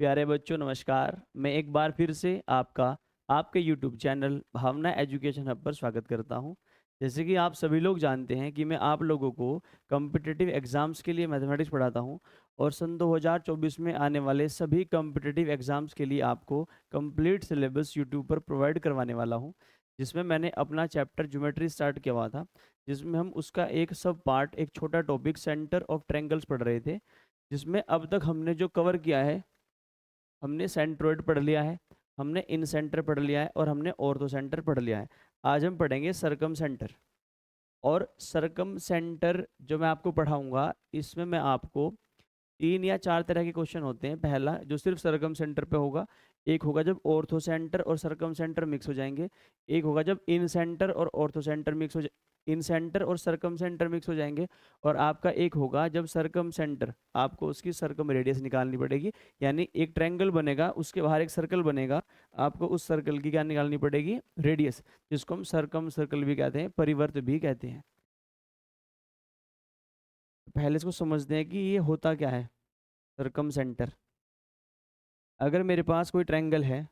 प्यारे बच्चों नमस्कार। मैं एक बार फिर से आपका आपके YouTube चैनल भावना एजुकेशन हब पर स्वागत करता हूं। जैसे कि आप सभी लोग जानते हैं कि मैं आप लोगों को कॉम्पिटिटिव एग्जाम्स के लिए मैथमेटिक्स पढ़ाता हूं और सन 2024 में आने वाले सभी कॉम्पिटिटिव एग्जाम्स के लिए आपको कंप्लीट सिलेबस YouTube पर प्रोवाइड करवाने वाला हूं, जिसमें मैंने अपना चैप्टर ज्योमेट्री स्टार्ट किया हुआ था, जिसमें हम उसका एक सब पार्ट, एक छोटा टॉपिक सेंटर ऑफ ट्रायंगल्स पढ़ रहे थे। जिसमें अब तक हमने जो कवर किया है, हमने सेंट्रोइड पढ़ लिया है, हमने इन सेंटर पढ़ लिया है और हमने ऑर्थो सेंटर पढ़ लिया है। आज हम पढ़ेंगे सरकम सेंटर। और सरकम सेंटर जो मैं आपको पढ़ाऊंगा, इसमें मैं आपको 3 या 4 तरह के क्वेश्चन होते हैं। पहला जो सिर्फ सरकम सेंटर पे होगा, एक होगा जब ऑर्थो सेंटर और सरकम सेंटर मिक्स हो जाएंगे, एक होगा जब इन सेंटर और ऑर्थो सेंटर मिक्स हो इन सेंटर और सरकम सेंटर मिक्स हो जाएंगे, और आपका एक होगा जब सरकम सेंटर, आपको उसकी सरकम रेडियस निकालनी पड़ेगी। यानी एक ट्रायंगल बनेगा, उसके बाहर एक सर्कल बनेगा, आपको उस सर्कल की क्या निकालनी पड़ेगी? रेडियस, जिसको हम सरकम सर्कल भी कहते हैं, परिवर्त भी कहते हैं। पहले इसको समझते हैं कि ये होता क्या है सरकम सेंटर। अगर मेरे पास कोई ट्रायंगल है,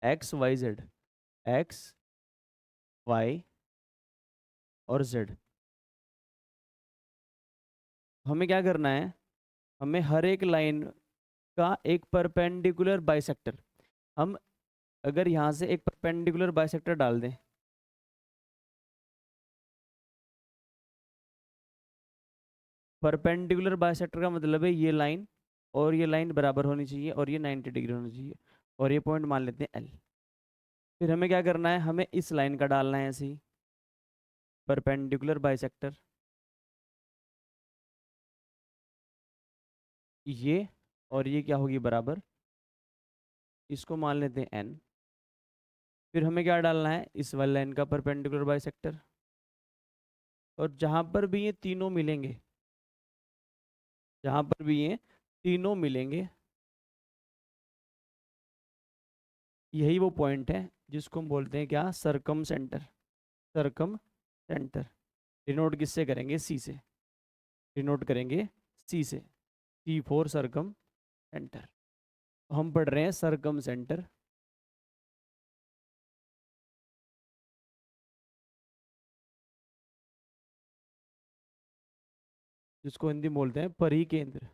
X Y Z, X Y और जेड, हमें क्या करना है? हमें हर एक लाइन का एक परपेंडिकुलर बाइसेक्टर, हम अगर यहाँ से एक परपेंडिकुलर बाइसेक्टर डाल दें, परपेंडिकुलर बाइसेक्टर का मतलब है ये लाइन और ये लाइन बराबर होनी चाहिए और ये 90 डिग्री होनी चाहिए, और ये पॉइंट मान लेते हैं एल। फिर हमें क्या करना है? हमें इस लाइन का डालना है ऐसे ही, परपेंडिकुलर बाइसेक्टर, ये और ये क्या होगी? बराबर। इसको मान लेते हैं एन। फिर हमें क्या डालना है? इस वाली लाइन का परपेंडिकुलर बाइसेक्टर, और जहां पर भी ये तीनों मिलेंगे, जहां पर भी ये तीनों मिलेंगे, यही वो पॉइंट है जिसको हम बोलते हैं क्या? सरकम सेंटर। सरकम सेंटर डिनोट किससे करेंगे? सी से। डिनोट करेंगे सी से, सी फॉर सरकम सेंटर। हम पढ़ रहे हैं सरकम सेंटर, जिसको हिंदी में बोलते हैं परिकेंद्र।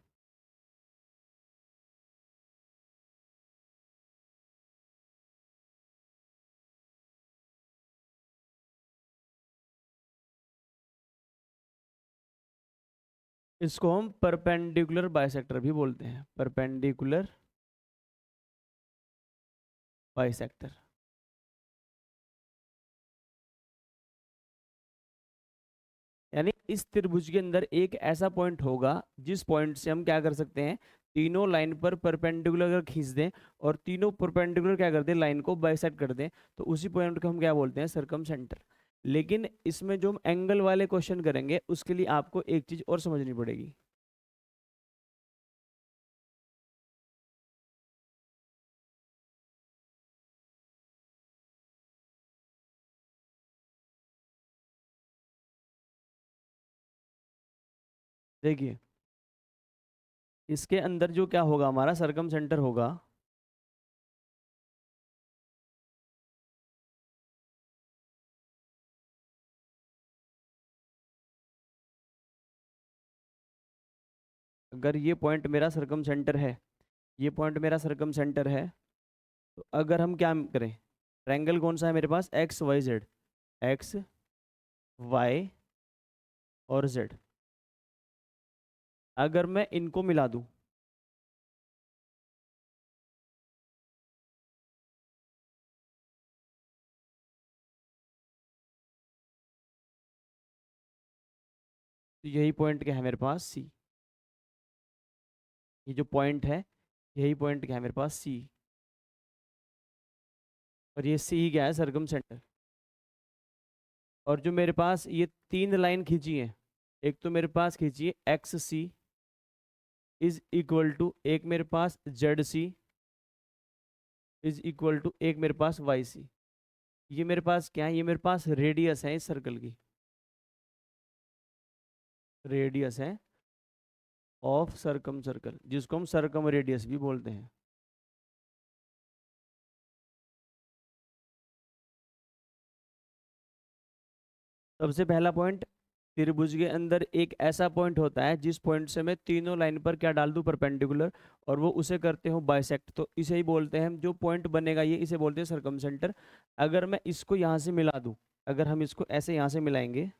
इसको हम परपेंडिकुलर बाइसेक्टर भी बोलते हैं, परपेंडिकुलर बाइसेक्टर। यानी इस त्रिभुज के अंदर एक ऐसा पॉइंट होगा जिस पॉइंट से हम क्या कर सकते हैं? तीनों लाइन पर परपेंडिकुलर अगर खींच दें और तीनों परपेंडिकुलर क्या कर दें? लाइन को बाइसेक्ट कर दें, तो उसी पॉइंट को हम क्या बोलते हैं? सरकम सेंटर। लेकिन इसमें जो हम एंगल वाले क्वेश्चन करेंगे, उसके लिए आपको एक चीज और समझनी पड़ेगी। देखिए, इसके अंदर जो क्या होगा? हमारा सरकम सेंटर होगा, अगर ये पॉइंट मेरा सरकम सेंटर है, ये पॉइंट मेरा सरकम सेंटर है, तो अगर हम क्या करें? ट्रायंगल कौन सा है मेरे पास? X Y Z, X Y और जेड। अगर मैं इनको मिला दूं, तो यही पॉइंट क्या है मेरे पास? सी। ये जो पॉइंट है, यही पॉइंट क्या है मेरे पास? सी। और ये सी क्या है? सरकम सेंटर। और जो मेरे पास ये तीन लाइन खींची है, एक तो मेरे पास खींची है X C is equal to, एक मेरे पास Z C is equal to, एक मेरे पास वाई सी। ये मेरे पास क्या है, ये मेरे पास रेडियस है इस सर्कल की, रेडियस है ऑफ सरकम सर्कल, जिसको हम सरकम रेडियस भी बोलते हैं। सबसे पहला पॉइंट, त्रिभुज के अंदर एक ऐसा पॉइंट होता है जिस पॉइंट से मैं तीनों लाइन पर क्या डाल दूं, परपेंडिकुलर, और वो उसे करते हो बाइसेक्ट, तो इसे ही बोलते हैं हम, जो पॉइंट बनेगा ये, इसे बोलते हैं सरकम सेंटर। अगर मैं इसको यहाँ से मिला दूं, अगर हम इसको ऐसे यहाँ से मिलाएंगे,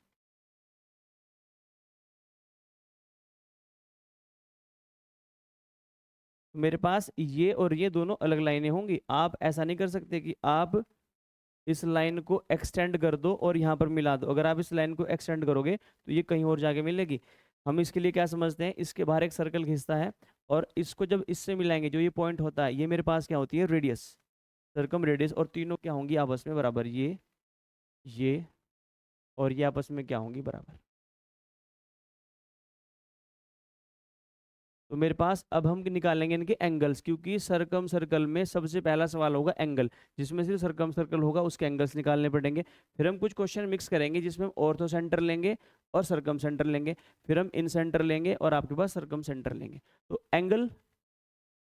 तो मेरे पास ये और ये दोनों अलग लाइनें होंगी। आप ऐसा नहीं कर सकते कि आप इस लाइन को एक्सटेंड कर दो और यहाँ पर मिला दो। अगर आप इस लाइन को एक्सटेंड करोगे तो ये कहीं और जाके मिलेगी। हम इसके लिए क्या समझते हैं, इसके बाहर एक सर्कल खींचता है, और इसको जब इससे मिलाएंगे, जो ये पॉइंट होता है, ये मेरे पास क्या होती है, रेडियस, सर्कम रेडियस, और तीनों क्या होंगी आपस में बराबर, ये और ये आपस में क्या होंगी, बराबर। तो मेरे पास अब हम निकालेंगे इनके एंगल्स, क्योंकि सरकम सर्कल में सबसे पहला सवाल होगा एंगल, जिसमें से सरकम सर्कल होगा उसके एंगल्स निकालने पड़ेंगे। फिर हम कुछ क्वेश्चन मिक्स करेंगे जिसमें हम ऑर्थो सेंटर लेंगे और सरकम सेंटर लेंगे, फिर हम इन सेंटर लेंगे और आपके पास सरकम सेंटर लेंगे। तो एंगल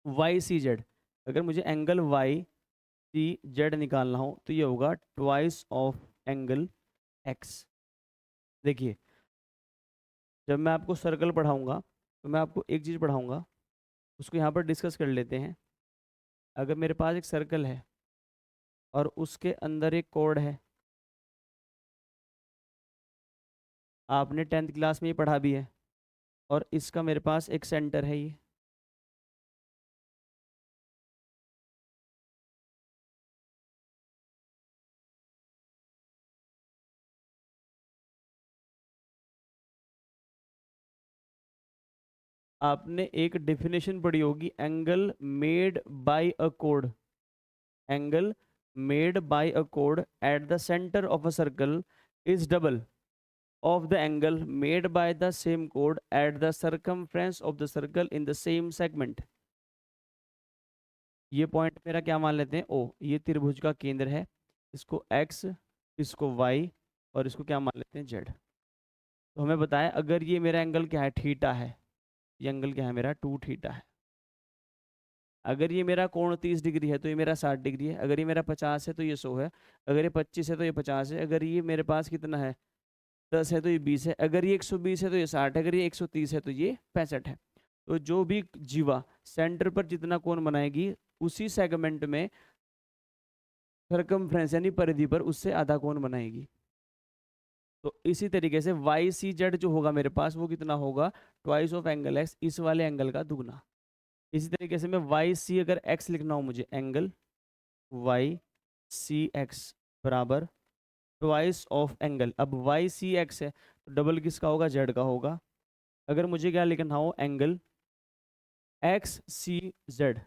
वाई सी जेड, अगर मुझे एंगल वाई सी जेड निकालना हो तो ये होगा ट्वाइस ऑफ एंगल एक्स। देखिए, जब मैं आपको सर्कल पढ़ाऊंगा तो मैं आपको एक चीज़ पढ़ाऊंगा, उसको यहाँ पर डिस्कस कर लेते हैं। अगर मेरे पास एक सर्कल है और उसके अंदर एक कोड है, आपने 10th क्लास में ये पढ़ा भी है, और इसका मेरे पास एक सेंटर है, ये आपने एक डेफिनेशन पढ़ी होगी, angle made by a code, angle made by a code at the centre of a circle is double of the angle made by the same chord at the circumference of the circle in the same segment। ये point मेरा क्या मान लेते हैं, ओ, ये त्रिभुज का केंद्र है, इसको x, इसको y, और इसको क्या मान लेते हैं, z। तो हमें बताया अगर ये मेरा एंगल क्या है, थीटा है, ये एंगल क्या है मेरा, 2 थीटा है। अगर ये मेरा कोण 30 डिग्री है तो ये मेरा 60 डिग्री है। अगर ये मेरा 50 है तो ये 100 है। अगर ये 25 है तो ये 50 है। अगर ये मेरे पास कितना है, 10 है तो ये 20 है। अगर ये 120 है तो ये 60 है। अगर ये 130 है तो ये 65 है। तो जो भी जीवा सेंटर पर जितना कोण बनाएगी, उसी सेगमेंट में सरकमफ्रेंस यानी परिधि पर उससे आधा कोण बनाएगी। तो इसी तरीके से वाई सी जेड जो होगा मेरे पास, वो कितना होगा, ट्वाइस ऑफ एंगल एक्स, इस वाले एंगल का दुगना। इसी तरीके से मैं वाई सी अगर एक्स लिखना हो मुझे, एंगल वाई सी एक्स बराबर ट्वाइस ऑफ एंगल, अब वाई सी एक्स है तो डबल किसका होगा, जेड का होगा। अगर मुझे क्या लिखना हो, एंगल एक्स सी जेड,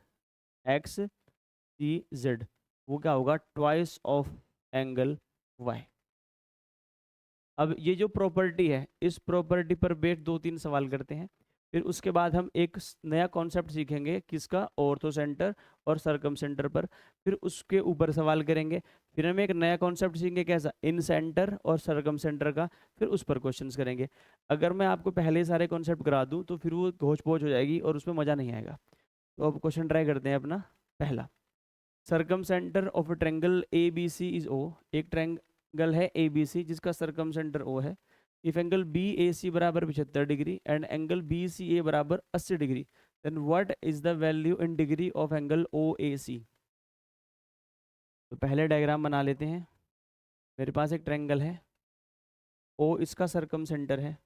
एक्स सी जेड, वो क्या होगा, ट्वाइस ऑफ एंगल वाई। अब ये जो प्रॉपर्टी है, इस प्रॉपर्टी पर बेस 2-3 सवाल करते हैं, फिर उसके बाद हम एक नया कॉन्सेप्ट सीखेंगे, किसका, ऑर्थो सेंटर और सरकम सेंटर पर, फिर उसके ऊपर सवाल करेंगे। फिर हम एक नया कॉन्सेप्ट सीखेंगे, कैसा, इन सेंटर और सरकम सेंटर का, फिर उस पर क्वेश्चंस करेंगे। अगर मैं आपको पहले सारे कॉन्सेप्ट करा दूं तो फिर वो घोच पोच हो जाएगी और उसमें मज़ा नहीं आएगा। तो अब क्वेश्चन ट्राई करते हैं अपना पहला। Circumcentre of a triangle A B C is O, एक ट्रायंगल है ए बी सी जिसका सरकम सेंटर ओ है। If angle B A C बराबर 75 degree and angle B C A बराबर 80 degree, then what is the value in degree of angle O A C. तो पहले diagram बना लेते हैं। मेरे पास एक ट्रायंगल है, ओ इसका सरकम सेंटर है,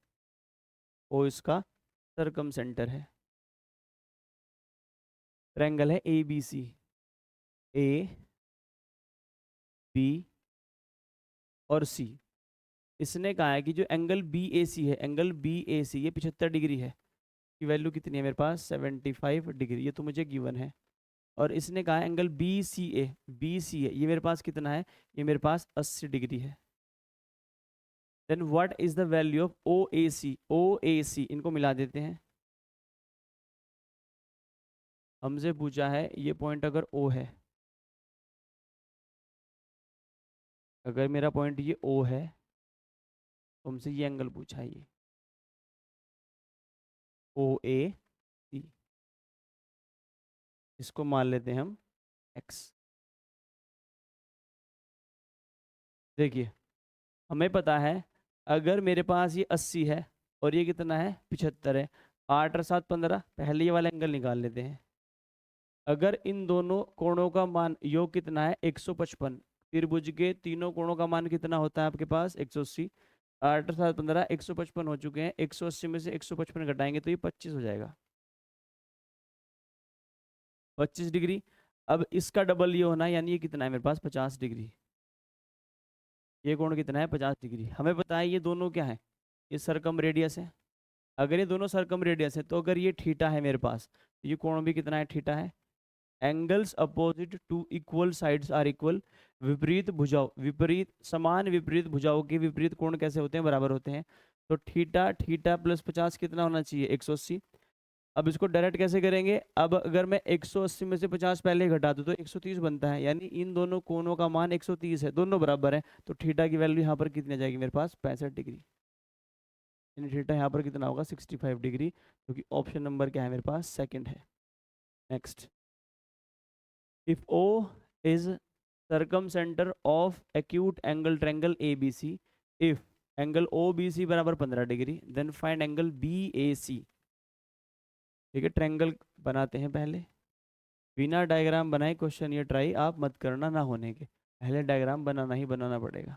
ओ इसका सरकम सेंटर है। ट्रायंगल है A B C, A B और सी। इसने कहा है कि जो एंगल बी ए सी है, एंगल बी ए सी, ये 75 डिग्री है, की वैल्यू कितनी है मेरे पास, 75 डिग्री, ये तो मुझे गिवन है। और इसने कहा एंगल बी सी ए, ये मेरे पास कितना है, ये मेरे पास 80 डिग्री है। Then what is the value of O A C, O A C, इनको मिला देते हैं। हमसे पूछा है ये पॉइंट अगर ओ है, अगर मेरा पॉइंट ये ओ है, तो हमसे ये एंगल पूछा है, ये ओ ए सी, इसको मान लेते हैं हम एक्स। देखिए हमें पता है, अगर मेरे पास ये 80 है और ये कितना है 75 है, 8 और 7 15, पहले ये वाला एंगल निकाल लेते हैं। अगर इन दोनों कोणों का मान योग कितना है 155, त्रिभुज के तीनों कोणों का मान कितना होता है आपके पास 180, 8 और 7 15, 155 हो चुके हैं, 180 में से 155 घटाएंगे तो ये 25 हो जाएगा, 25 डिग्री। अब इसका डबल ये होना है, यानी ये कितना है मेरे पास 50 डिग्री। ये कोण कितना है 50 डिग्री। हमें पता है ये दोनों क्या है, ये सरकम रेडियस है। अगर ये दोनों सरकम रेडियस है तो अगर ये थीटा है मेरे पास, तो ये कोण भी कितना है थीटा है। Angles opposite to equal sides are equal. विपरीत भुजाओं, विपरीत समान विपरीत भुजाओं के विपरीत कोण कैसे होते हैं, बराबर होते हैं। तो थीटा थीटा प्लस 50 कितना होना चाहिए 180। अब इसको डायरेक्ट कैसे करेंगे, अब अगर मैं 180 में से 50 पहले घटा दूं तो 130 बनता है, यानी इन दोनों कोणों का मान 130 है, दोनों बराबर है। तो थीटा की वैल्यू यहाँ पर कितनी आ जाएगी मेरे पास 65 डिग्री। यानी थीटा यहाँ पर कितना होगा 65 डिग्री, क्योंकि ऑप्शन नंबर क्या है मेरे पास सेकंड है। Next, if O is circumcenter of acute angle triangle ABC, if angle OBC बराबर 15 degree, then find angle BAC। ठीक है, ट्रायंगल बनाते हैं पहले, बिना डायग्राम बनाए क्वेश्चन ये ट्राई आप मत करना, ना होने के पहले डायग्राम बनाना ही बनाना पड़ेगा।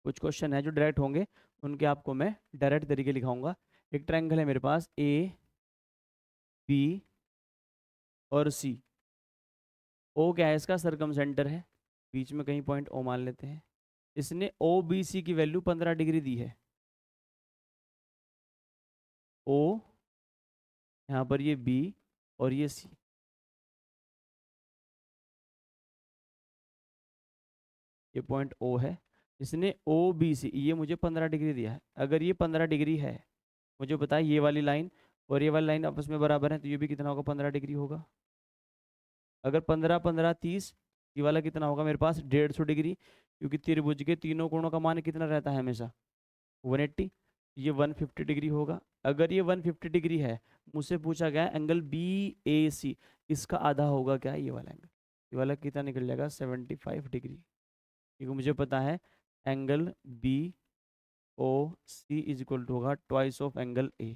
कुछ क्वेश्चन है जो डायरेक्ट होंगे, उनके आपको मैं डायरेक्ट तरीके लिखाऊंगा। एक ट्रायंगल है मेरे पास ए बी और सी। ओ क्या है इसका सरकम सेंटर है, बीच में कहीं पॉइंट ओ मान लेते हैं। इसने ओ बी सी की वैल्यू 15 डिग्री दी है। ओ, यहाँ पर ये बी और ये सी, ये पॉइंट ओ है। इसने ओ बी सी ये मुझे 15 डिग्री दिया है। अगर ये 15 डिग्री है, मुझे पता है ये वाली लाइन और ये वाली लाइन आपस में बराबर है, तो ये भी कितना होगा 15 डिग्री होगा। अगर 15 15 30, ये वाला कितना होगा मेरे पास 150 डिग्री, क्योंकि त्रिभुज के तीनों कोणों का मान कितना रहता है हमेशा 180, ये 150 डिग्री होगा। अगर ये 150 डिग्री है, मुझसे पूछा गया एंगल बी ए सी, इसका आधा होगा क्या ये वाला एंगल, ये वाला कितना निकल जाएगा 75 डिग्री, क्योंकि मुझे पता है angle B O C is equal to होगा twice of angle A,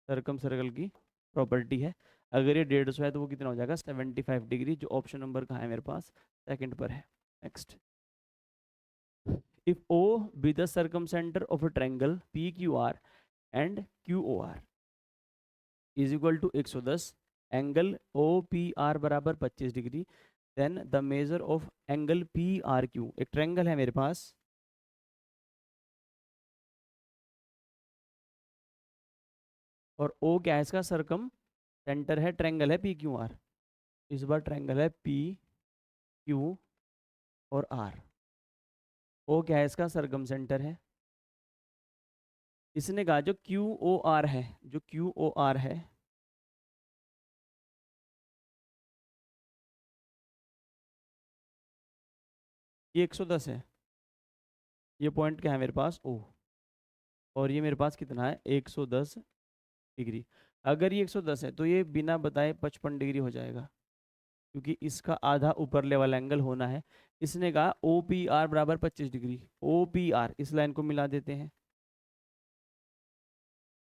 circumcircle की प्रॉपर्टी है। अगर ये 150 है तो वो कितना हो जाएगा 75 डिग्री, जो ऑप्शन नंबर कहाँ है मेरे पास सेकंड पर है। Next, if O be the circumcenter of a triangle PQR and QOR is equal to 110, angle OPR बराबर 25 degree, then the measure of angle PRQ। एक ट्रायंगल है मेरे पास, और O क्या है इसका सरकम सेंटर है, ट्रायंगल है PQR। इस बार ट्रायंगल है PQ और R। O क्या है इसका सरकम सेंटर है। इसने कहा जो QOR है, जो QOR है ये 110 है, ये पॉइंट क्या है मेरे पास O, और ये मेरे पास कितना है 110 डिग्री। अगर ये 110 है तो ये बिना बताए 55 डिग्री हो जाएगा, क्योंकि इसका आधा ऊपरले वाला एंगल होना है। इसने कहा ओ पी आर बराबर 25 डिग्री, ओ पी आर इस लाइन को मिला देते हैं।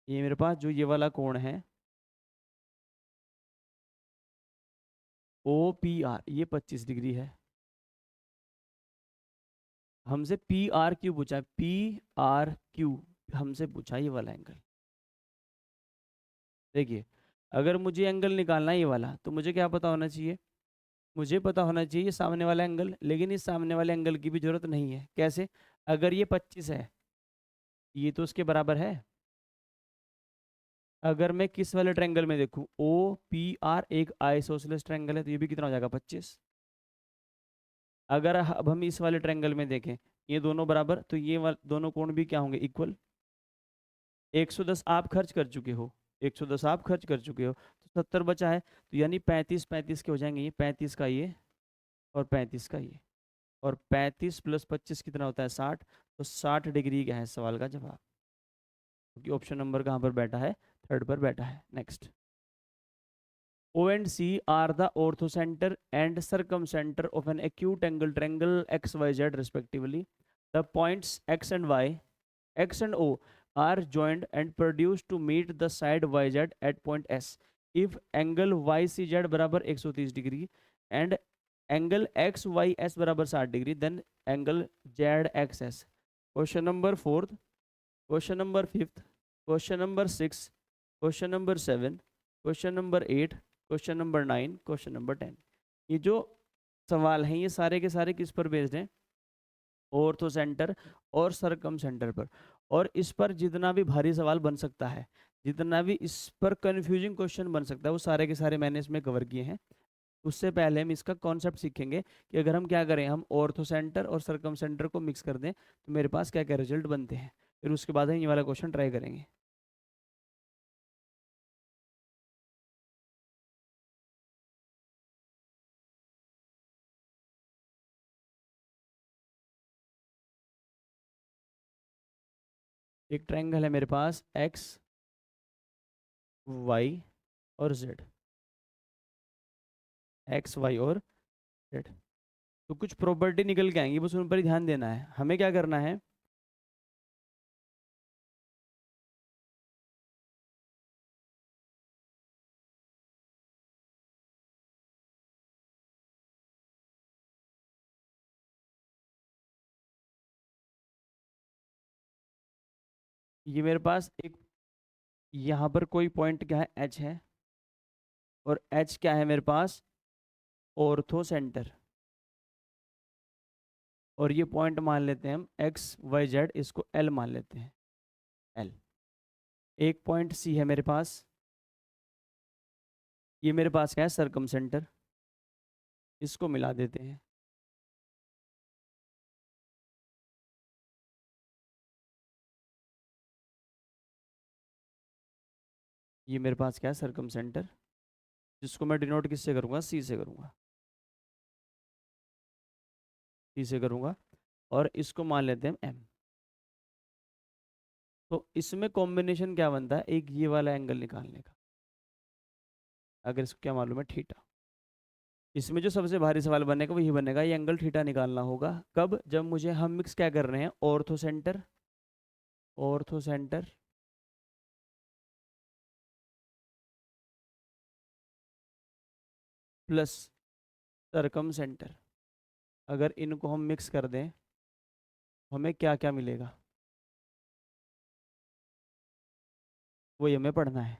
ये मेरे पास जो ये वाला कोण है ओ पी आर, ये 25 डिग्री है। हमसे पी आर क्यू पूछा है, पी आर क्यू हमसे पूछा ये वाला एंगल। देखिए अगर मुझे एंगल निकालना है ये वाला, तो मुझे क्या पता होना चाहिए, मुझे पता होना चाहिए सामने वाला एंगल। लेकिन इस सामने वाले एंगल की भी जरूरत नहीं है। कैसे, अगर ये 25 है, ये तो उसके बराबर है। अगर मैं किस वाले ट्रायंगल में देखूं, ओ पी आर एक आइसोसेलेस ट्रायंगल है, तो ये भी कितना हो जाएगा 25। अगर अब हम इस वाले ट्रायंगल में देखें, ये दोनों बराबर, तो ये दोनों कोण भी क्या होंगे इक्वल। 110 आप खर्च कर चुके हो, 110 आप खर्च कर चुके हो, तो 70 बचा है, तो यानी 35 35 के हो जाएंगे, ये 35 का ये और 35 का ये। और 35 + 25 कितना होता है 60, तो 60 डिग्री क्या है सवाल का जवाब, क्योंकि ऑप्शन नंबर कहाँ पर बैठा है, थर्ड पर बैठा है। Next, O and C are the orthocenter and circumcenter of an acute angle triangle XYZ respectively. The points X and Y, X and O are joined and produced to meet the side YZ at point S. If angle YCZ बराबर 130 degree and angle XYS बराबर 60 degree, then angle ZXS. Question number 4th, question number 5th, question number 6, question number 7, question number 8, question number 9, question number 10। ये जो सवाल हैं ये सारे के सारे किस पर बेस्ड हैं, ऑर्थो सेंटर और सरकम सेंटर पर। और इस पर जितना भी भारी सवाल बन सकता है, जितना भी इस पर कंफ्यूजिंग क्वेश्चन बन सकता है, वो सारे के सारे मैंने इसमें कवर किए हैं। उससे पहले हम इसका कॉन्सेप्ट सीखेंगे कि अगर हम क्या करें, हम ऑर्थो सेंटर और सरकम सेंटर को मिक्स कर दें तो मेरे पास क्या क्या रिजल्ट बनते हैं। फिर उसके बाद हम ये वाला क्वेश्चन ट्राई करेंगे। एक ट्रायंगल है मेरे पास एक्स वाई और जेड, एक्स वाई और जेड, तो कुछ प्रॉपर्टी निकल के आएंगी, बस उन पर ही ध्यान देना है। हमें क्या करना है, ये मेरे पास एक यहाँ पर कोई पॉइंट क्या है एच है, और एच क्या है मेरे पास ऑर्थो सेंटर, और ये पॉइंट मान लेते हैं हम एक्स वाई जेड, इसको एल मान लेते हैं, एल। एक पॉइंट सी है मेरे पास, ये मेरे पास क्या है सरकम सेंटर, इसको मिला देते हैं। ये मेरे पास क्या है सरकम सेंटर, जिसको मैं डिनोट किससे करूँगा, सी से करूँगा, सी से करूँगा, और इसको मान लेते हैं हम एम। तो इसमें कॉम्बिनेशन क्या बनता है, एक ये वाला एंगल निकालने का, अगर इसको क्या मालूम है थीटा, इसमें जो सबसे भारी सवाल बनेगा वो ये बनेगा, ये एंगल थीटा निकालना होगा। कब, जब मुझे, हम मिक्स क्या कर रहे हैं, orthocentre, orthocentre plus circumcentre, अगर इनको हम मिक्स कर दें हमें क्या क्या मिलेगा, वही हमें पढ़ना है।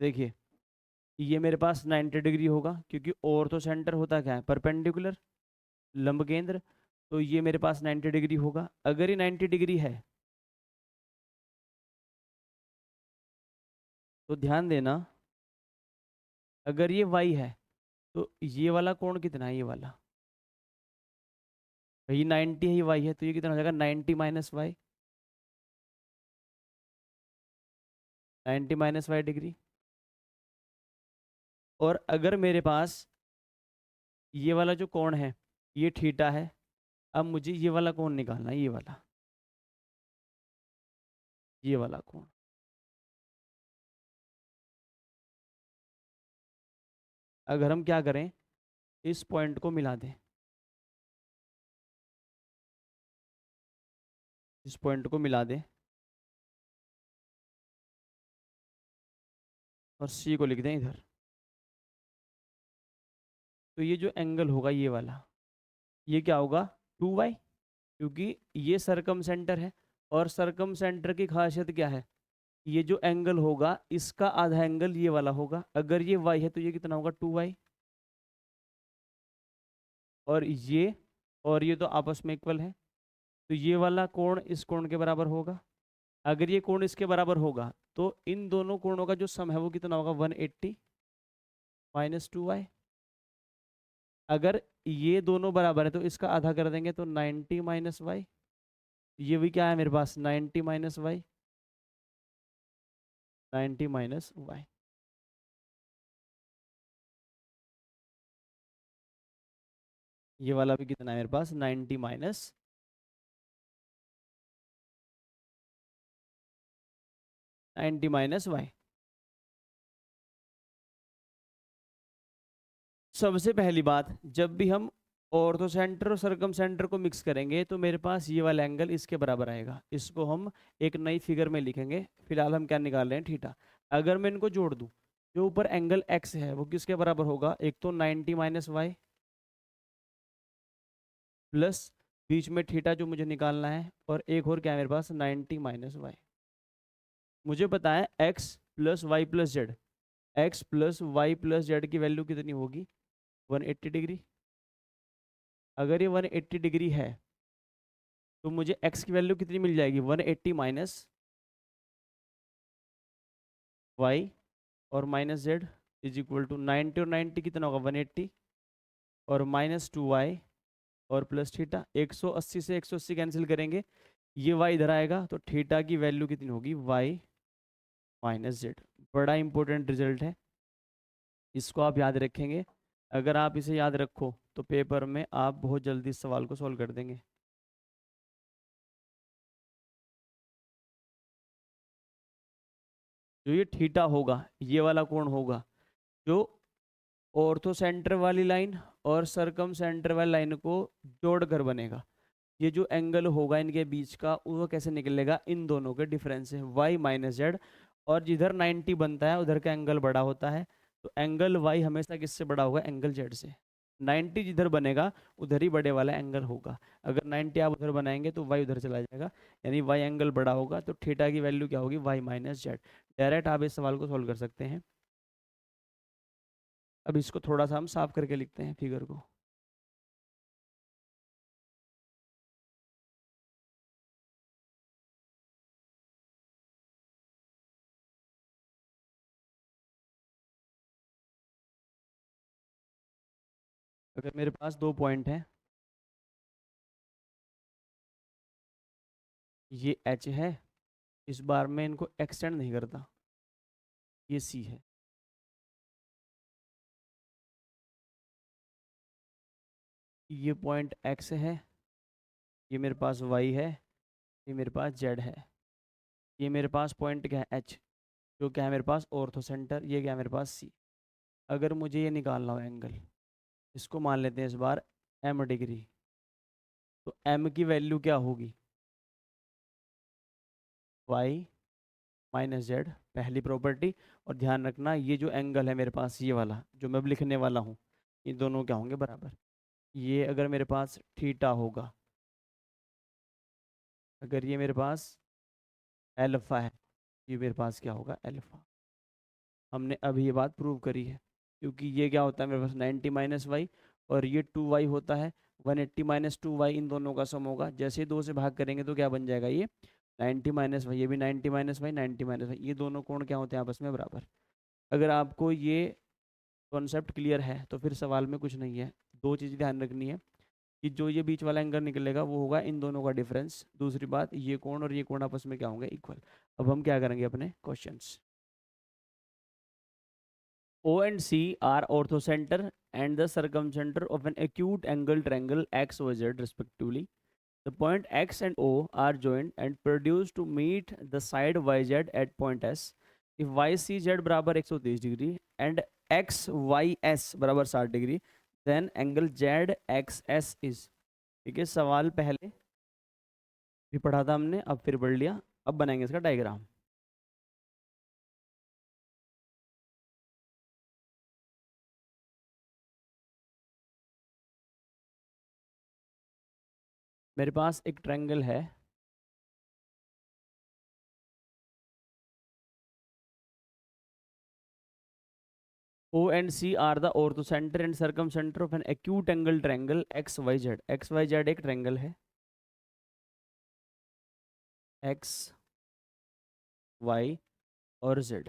देखिए, ये मेरे पास 90 डिग्री होगा, क्योंकि ऑर्थो सेंटर होता क्या है, परपेंडिकुलर, लंब केंद्र, तो ये मेरे पास 90 डिग्री होगा। अगर ये 90 डिग्री है तो ध्यान देना, अगर ये y है तो ये वाला कोण कितना है, ये वाला, ये 90 है, ये y है, तो ये कितना हो जाएगा 90 minus Y, 90 minus Y degree. और अगर मेरे पास ये वाला जो कोण है ये थीटा है, अब मुझे ये वाला कोण निकालना है, ये वाला कोण। अगर हम क्या करें, इस पॉइंट को मिला दें, इस पॉइंट को मिला दें और सी को लिख दें इधर, तो ये जो एंगल होगा ये वाला, ये क्या होगा 2y, क्योंकि ये सरकम सेंटर है, और सरकम सेंटर की खासियत क्या है, ये जो एंगल होगा इसका आधा एंगल ये वाला होगा, अगर ये y है तो ये कितना होगा 2y, और ये तो आपस में इक्वल है, तो ये वाला कोण इस कोण के बराबर होगा। अगर ये कोण इसके बराबर होगा तो इन दोनों कोणों का जो सम है वो कितना होगा 180 माइनस 2y। अगर ये दोनों बराबर है तो इसका आधा कर देंगे तो 90 माइनस वाई, ये भी क्या है मेरे पास 90 माइनस वाई, 90 माइनस वाई। ये वाला भी कितना है मेरे पास 90 माइनस 90 माइनस वाई। सबसे पहली बात, जब भी हम ऑर्थो सेंटर और सरकम सेंटर को मिक्स करेंगे तो मेरे पास ये वाला एंगल इसके बराबर आएगा। इसको हम एक नई फिगर में लिखेंगे। फिलहाल हम क्या निकाल रहे हैं, थीटा। अगर मैं इनको जोड़ दूं, जो ऊपर एंगल एक्स है वो किसके बराबर होगा, एक तो 90 माइनस वाई प्लस बीच में थीटा जो मुझे निकालना है, और एक और क्या है मेरे पास 90 माइनस वाई। मुझे पता है X plus Y plus Z, X plus Y plus Z की वैल्यू कितनी होगी 180 डिग्री। अगर ये 180 डिग्री है तो मुझे x की वैल्यू कितनी मिल जाएगी 180 माइनस वाई और minus Z is equal to 90 और 90 कितना होगा 180 और माइनस 2y और प्लस थीटा। 180 से 180 कैंसिल करेंगे, ये y इधर आएगा तो थीटा की वैल्यू कितनी होगी y माइनस जेड। बड़ा इंपॉर्टेंट रिजल्ट है, इसको आप याद रखेंगे। अगर आप इसे याद रखो तो पेपर में आप बहुत जल्दी इस सवाल को सॉल्व कर देंगे। जो ये थीटा होगा ये वाला कोण होगा जो ऑर्थो सेंटर वाली लाइन और सरकम सेंटर वाली लाइन को जोड़कर बनेगा। ये जो एंगल होगा इनके बीच का वो कैसे निकलेगा, इन दोनों के डिफरेंस से y माइनस जेड। और जिधर 90 बनता है उधर का एंगल बड़ा होता है, तो एंगल y हमेशा किससे बड़ा होगा, एंगल z से। 90 जिधर बनेगा उधर ही बड़े वाला एंगल होगा। अगर 90 आप उधर बनाएंगे तो y उधर चला जाएगा, यानी y एंगल बड़ा होगा, तो थीटा की वैल्यू क्या होगी y माइनस जेड। डायरेक्ट आप इस सवाल को सोल्व कर सकते हैं। अब इसको थोड़ा सा हम साफ करके लिखते हैं फिगर को। अगर मेरे पास दो पॉइंट हैं, ये एच है, इस बार मैं इनको एक्सटेंड नहीं करता, ये सी है। ये पॉइंट एक्स है, ये मेरे पास वाई है, ये मेरे पास जेड है। ये मेरे पास पॉइंट क्या है एच, जो क्या है मेरे पास ऑर्थो सेंटर, ये क्या है मेरे पास सी। अगर मुझे ये निकालना हो एंगल, इसको मान लेते हैं इस बार एम डिग्री, तो एम की वैल्यू क्या होगी वाई माइनस जेड, पहली प्रॉपर्टी। और ध्यान रखना ये जो एंगल है मेरे पास ये वाला जो मैं अब लिखने वाला हूँ, ये दोनों क्या होंगे बराबर। ये अगर मेरे पास थीटा होगा, अगर ये मेरे पास एल्फा है, ये मेरे पास क्या होगा एल्फा। हमने अभी ये बात प्रूव करी है, क्योंकि ये क्या होता है मेरे पास 90 माइनस वाई और ये 2y होता है। 180 माइनस 2y इन दोनों का सम होगा, जैसे ही दो से भाग करेंगे तो क्या बन जाएगा ये 90 माइनस वाई, ये भी 90 माइनस वाई 90 माइनस वाई, ये दोनों कोण क्या होते हैं आपस में बराबर। अगर आपको ये कॉन्सेप्ट क्लियर है तो फिर सवाल में कुछ नहीं है। दो चीज़ ध्यान रखनी है कि जो ये बीच वाला एंगल निकलेगा वो होगा इन दोनों का डिफरेंस। दूसरी बात, ये कोण और ये कोण आपस में क्या होंगे इक्वल। अब हम क्या करेंगे अपने questions. O and C are orthocenter and the circumcenter of an acute angle triangle XYZ respectively. The point X and O are joined and produced to meet the side YZ at point S. If YCZ बराबर 130 degree and XYS बराबर 60 degree, then angle ZXS is। ठीक है, सवाल पहले भी पढ़ा था हमने, अब फिर पढ़ लिया। अब बनाएंगे इसका डायग्राम। मेरे पास एक ट्रायंगल है, O and C are the orthocenter and circumcenter of an acute angle triangle XYZ। XYZ एक ट्रायंगल है, X Y और Z।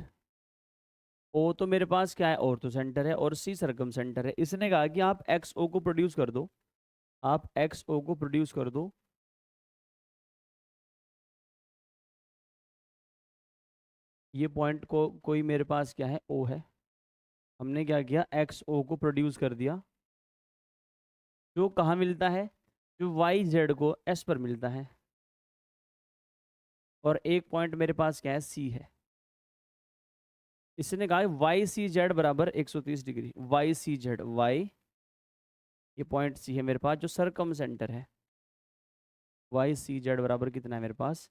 O तो मेरे पास क्या है ऑर्थोसेंटर है और C सर्कमसेंटर है। इसने कहा कि आप XO को प्रोड्यूस कर दो, आप XO को प्रोड्यूस कर दो। ये पॉइंट को कोई मेरे पास क्या है O है, हमने क्या किया XO को प्रोड्यूस कर दिया। जो कहाँ मिलता है, जो वाई जेड को एस पर मिलता है, और एक पॉइंट मेरे पास क्या है, सी है। इसने कहा वाई सी जेड बराबर 130 degree, Y C Z, Y ये पॉइंट सी है मेरे पास जो सरकम सेंटर है, वाई सी जेड बराबर कितना है मेरे पास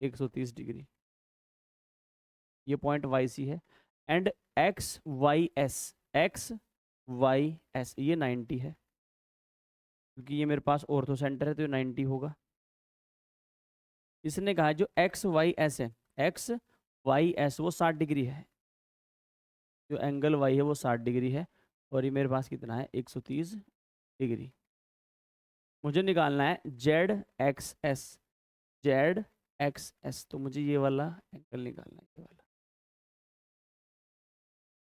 130 डिग्री, ये पॉइंट वाई सी है। And X Y S, X Y S ये 90 है, क्योंकि ये मेरे पास ऑर्थो सेंटर है तो ये 90 होगा। इसने कहा जो एक्स वाई एस है, एक्स वाई एस वो 60 डिग्री है, जो एंगल वाई है वो 60 डिग्री है, और ये मेरे पास कितना है 130 डिग्री। मुझे निकालना है Z x S, Z x S, तो मुझे ये वाला एंगल निकालना है, ये वाला।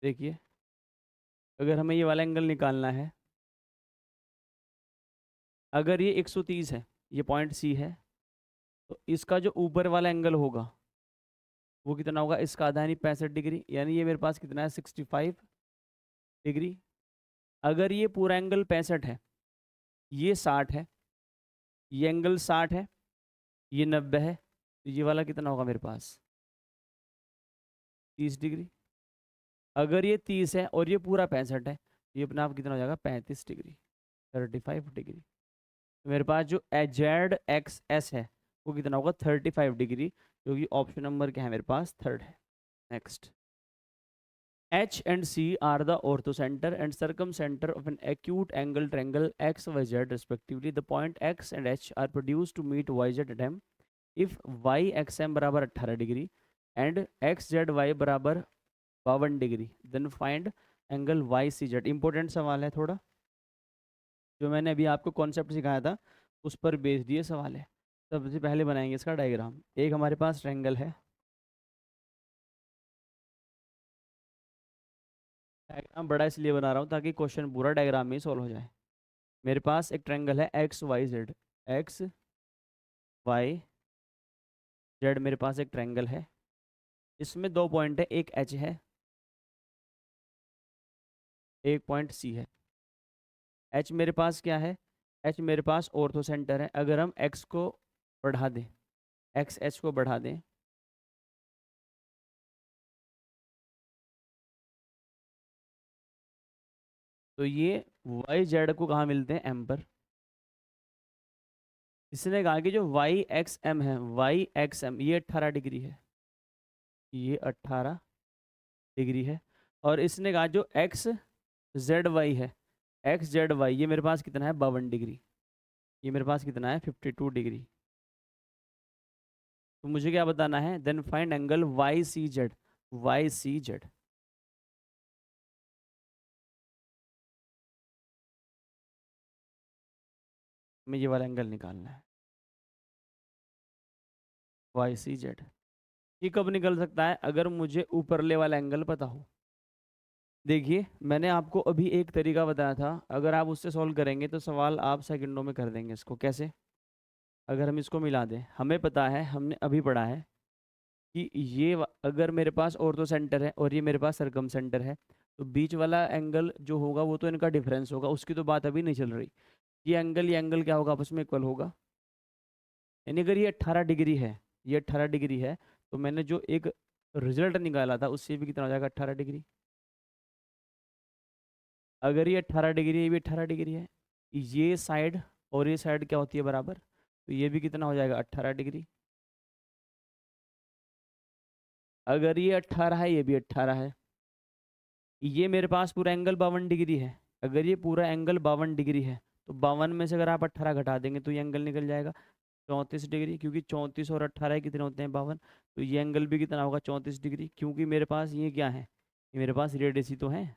देखिए अगर हमें ये वाला एंगल निकालना है, अगर ये 130 है, ये पॉइंट सी है, तो इसका जो ऊपर वाला एंगल होगा वो कितना होगा, इसका आधा यानी 65 डिग्री, यानी ये मेरे पास कितना है 65 डिग्री। अगर ये पूरा एंगल 65 है, ये 60 है, ये एंगल 60 है, ये 90 है, तो ये वाला कितना होगा मेरे पास 30 डिग्री। अगर ये 30 है और ये पूरा 65 है, ये अपना आप कितना हो जाएगा 35 डिग्री, 35 डिग्री। तो मेरे पास जो जेड एक्स एस है वो कितना होगा 35 डिग्री, जो कि ऑप्शन नंबर क्या है मेरे पास थर्ड है। Next, H and C are the orthocenter and circumcenter of an acute angle triangle XYZ respectively. The point X and H are produced to meet YZ at M if YXM बराबर 18 degree and XZY बराबर 52 degree, then find angle YCZ। Important सवाल है थोड़ा, जो मैंने अभी आपको concept सिखाया था उस पर बेस दिए सवाल है। सबसे पहले बनाएंगे इसका डायग्राम। एक हमारे पास ट्रायंगल है, डायग्राम बड़ा इसलिए बना रहा हूँ ताकि क्वेश्चन पूरा डायग्राम में ही सॉल्व हो जाए। मेरे पास एक ट्रायंगल है X Y Z, X Y Z मेरे पास एक ट्रायंगल है, इसमें दो पॉइंट है, एक एच है, एक पॉइंट सी है। एच मेरे पास क्या है, एच मेरे पास ऑर्थो सेंटर है। अगर हम एक्स को बढ़ा दें, एक्स एच को बढ़ा दें, तो ये वाई जेड को कहाँ मिलते हैं, एम पर। इसने कहा कि जो वाई एक्स एम है, वाई एक्स एम ये 18 डिग्री है, ये 18 डिग्री है। और इसने कहा जो एक्स जेड वाई है, एक्स जेड वाई ये मेरे पास कितना है 52 डिग्री, ये मेरे पास कितना है 52 डिग्री। तो मुझे क्या बताना है, then find angle Y C Z, Y C Z. में ये वाला एंगल निकालना है वाई सी जेड। ये कब निकल सकता है, अगर मुझे ऊपरले वाला एंगल पता हो। देखिए मैंने आपको अभी एक तरीका बताया था, अगर आप उससे सॉल्व करेंगे तो सवाल आप सेकंडों में कर देंगे। इसको कैसे, अगर हम इसको मिला दें, हमें पता है, हमने अभी पढ़ा है कि अगर मेरे पास ऑर्थो सेंटर है और ये मेरे पास सरकम सेंटर है, तो बीच वाला एंगल जो होगा वो तो इनका डिफरेंस होगा, उसकी तो बात अभी नहीं चल रही। ये एंगल क्या होगा, आपस में इक्वल होगा। यानी अगर ये 18 डिग्री है, ये 18 डिग्री है, तो मैंने जो एक रिजल्ट निकाला था उससे भी कितना हो जाएगा 18 डिग्री। अगर ये 18 डिग्री है, ये भी 18 डिग्री है, ये साइड और ये साइड क्या होती है बराबर, तो ये भी कितना हो जाएगा 18 डिग्री। अगर ये 18 है, ये भी 18 है, ये मेरे पास पूरा एंगल 52 डिग्री है। अगर ये पूरा एंगल 52 डिग्री है, तो 52 में से अगर आप 18 घटा देंगे तो ये एंगल निकल जाएगा 34 डिग्री, क्योंकि 34 और 18 कितने होते हैं 52। तो ये एंगल भी कितना होगा 34 डिग्री, क्योंकि मेरे पास ये क्या है, ये मेरे पास रेडियस ही तो है,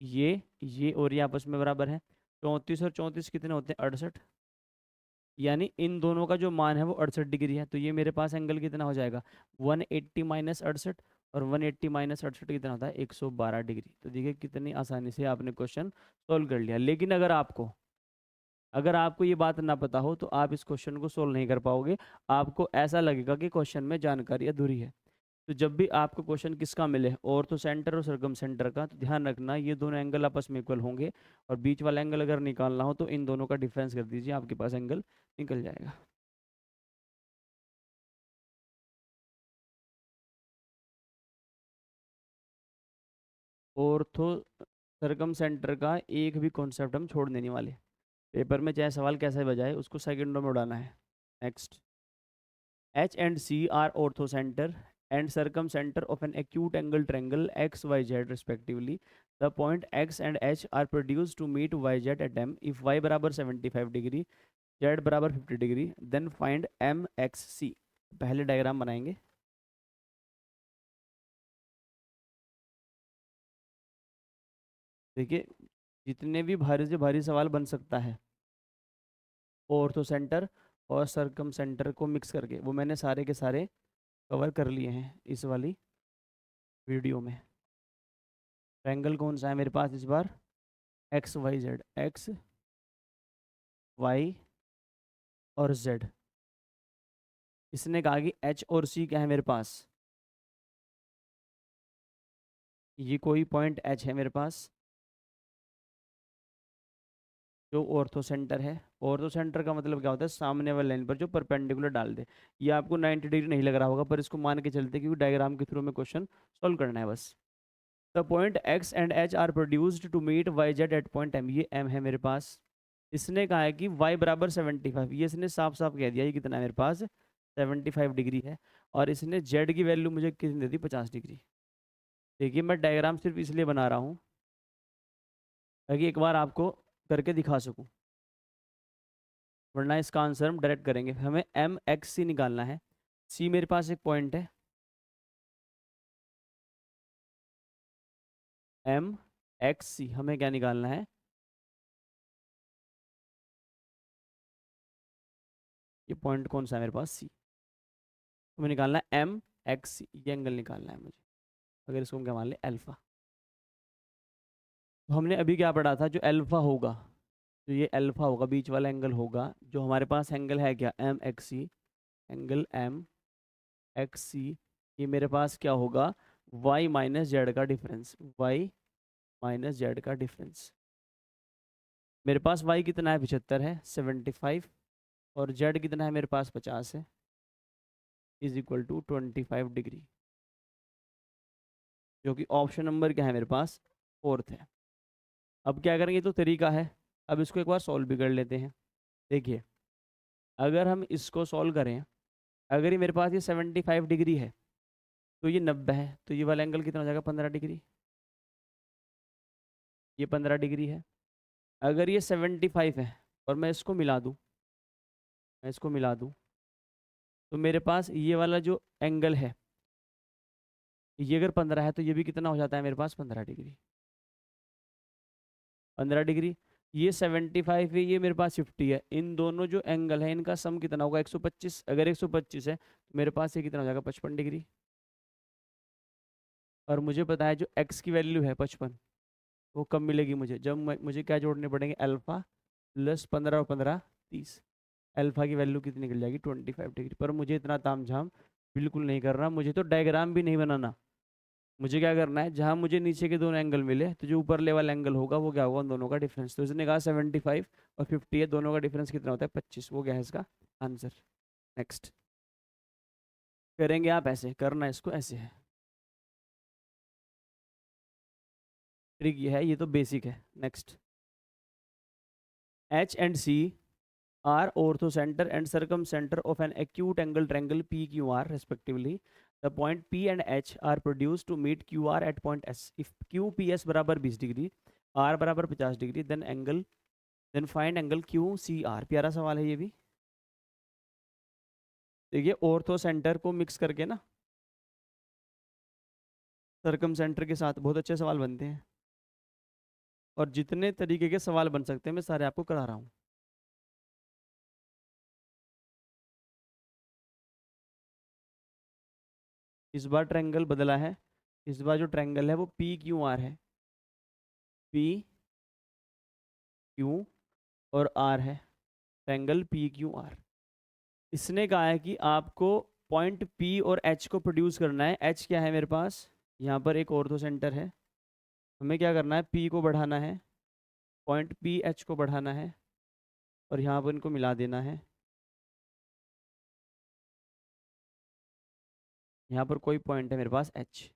ये और ये आपस में बराबर है। 34 और 34 कितने होते हैं 68, यानी इन दोनों का जो मान है वो 68 डिग्री है। तो ये मेरे पास एंगल कितना हो जाएगा 180 माइनस 68, और 180 माइनस 68 कितना होता है 112 डिग्री। तो देखिए कितनी आसानी से आपने क्वेश्चन सोल्व कर लिया। लेकिन अगर आपको ये बात ना पता हो तो आप इस क्वेश्चन को सोल्व नहीं कर पाओगे, आपको ऐसा लगेगा कि क्वेश्चन में जानकारी अधूरी है। तो जब भी आपको क्वेश्चन किसका मिले, ऑर्थो सेंटर और सरकम सेंटर का, तो ध्यान रखना ये दोनों एंगल आपस में इक्वल होंगे, और बीच वाला एंगल अगर निकालना हो तो इन दोनों का डिफरेंस कर दीजिए, आपके पास एंगल निकल जाएगा। ऑर्थो सरकम सेंटर का एक भी कॉन्सेप्ट हम छोड़ देने वाले, पेपर में चाहे सवाल कैसा भी बजाए उसको सेकंडों में उड़ाना है। Next, H and C are orthocenter and circumcenter of an acute angle triangle XYZ respectively. The point X and H are produced to meet YZ at M. If Y बराबर 75 डिग्री, Z बराबर 50 degree, then find MXC। पहले diagram बनाएंगे। देखिए, जितने भी भारी से भारी सवाल बन सकता है ऑर्थो सेंटर और सरकम सेंटर को मिक्स करके, वो मैंने सारे के सारे कवर कर लिए हैं इस वाली वीडियो में। ट्रायंगल कौन सा है मेरे पास इस बार, X Y Z, X Y और जेड। इसने कहा कि एच और सी क्या है मेरे पास, ये कोई पॉइंट एच है मेरे पास जो ऑर्थो सेंटर है। ऑर्थो सेंटर का मतलब क्या होता है, सामने वाले लाइन पर जो परपेंडिकुलर डाल दे। ये आपको 90 डिग्री नहीं लग रहा होगा, पर इसको मान के चलते क्योंकि डायग्राम के थ्रू में क्वेश्चन सॉल्व करना है बस। The point X and H are produced to meet Y Z at point M, ये एम है मेरे पास। इसने कहा है कि y बराबर 75, ये इसने साफ साफ कह दिया, ये कितना है मेरे पास 75 डिग्री है, और इसने z की वैल्यू मुझे कितनी दे दी 50 डिग्री। देखिए मैं डायग्राम सिर्फ इसलिए बना रहा हूँ ताकि एक बार आपको करके दिखा सकूँ, वरना इसका आंसर हम डायरेक्ट करेंगे। हमें एम एक्स सी निकालना है। सी मेरे पास एक पॉइंट है, एम एक्स सी हमें क्या निकालना है, ये पॉइंट कौन सा है मेरे पास सी, हमें निकालना है एम एक्स सी, ये एंगल निकालना है मुझे। अगर इसको हम क्या मान लें अल्फा, तो हमने अभी क्या पढ़ा था, जो अल्फा होगा, तो ये अल्फा होगा, बीच वाला एंगल होगा, जो हमारे पास एंगल है क्या एम एक्स सी, एंगल एम एक्स सी, ये मेरे पास क्या होगा y माइनस जेड का डिफरेंस, y माइनस जेड का डिफरेंस। मेरे पास y कितना है 75 है, 75, और z कितना है मेरे पास 50 है, इज इक्वल टू 25 डिग्री, जो कि ऑप्शन नंबर क्या है मेरे पास फोर्थ है। अब क्या करेंगे, तो तरीका है, अब इसको एक बार सॉल्व भी कर लेते हैं। देखिए, अगर हम इसको सॉल्व करें, अगर ये मेरे पास ये 75 डिग्री है तो ये 90 है, तो ये वाला एंगल कितना हो जाएगा 15 डिग्री, ये 15 डिग्री है। अगर ये 75 है और मैं इसको मिला दूँ, मैं इसको मिला दूँ, तो मेरे पास ये वाला जो एंगल है, ये अगर 15 है तो ये भी कितना हो जाता है मेरे पास 15 डिग्री, 15 डिग्री। ये 75 है, ये मेरे पास 50 है, इन दोनों जो एंगल है इनका सम कितना होगा 125। अगर 125 है तो मेरे पास ये कितना हो जाएगा 55 डिग्री। और मुझे पता है जो x की वैल्यू है 55, वो कब मिलेगी मुझे, जब मुझे क्या जोड़ने पड़ेंगे अल्फा प्लस 15 और 15 30। अल्फा की वैल्यू कितनी निकल जाएगी 25 डिग्री। पर मुझे इतना तामझाम बिल्कुल नहीं करना, मुझे तो डायग्राम भी नहीं बनाना। मुझे क्या करना है, जहाँ मुझे नीचे के दोनों एंगल मिले तो जो ऊपर लेवल एंगल होगा वो क्या होगा उन दोनों का डिफरेंस। तो इसने कहा 75 और 50 है, दोनों का डिफरेंस कितना होता है 25, वो क्या है इसका आंसर। नेक्स्ट करेंगे, आप ऐसे करना, इसको ऐसे है, ट्रिक ये है, ये तो बेसिक है। Next, H and C are orthocenter and circumcenter of an acute angle triangle PQR respectively. The point P and H are produced to meet QR at point S. If QPS बराबर 20 degree, R बराबर 50 degree, then find angle QCR। प्यारा सवाल है ये भी। देखिए ortho centre को mix करके ना सरकम सेंटर के साथ बहुत अच्छे सवाल बनते हैं, और जितने तरीके के सवाल बन सकते हैं मैं सारे आपको करा रहा हूँ। इस बार ट्रायंगल बदला है, इस बार जो ट्रायंगल है वो PQR है, PQ और R है, ट्रायंगल PQR। इसने कहा है कि आपको पॉइंट P और H को प्रोड्यूस करना है। H क्या है मेरे पास, यहाँ पर एक ऑर्थो सेंटर है, हमें क्या करना है, P को बढ़ाना है, पॉइंट P H को बढ़ाना है और यहाँ पर इनको मिला देना है। यहाँ पर कोई पॉइंट है मेरे पास H।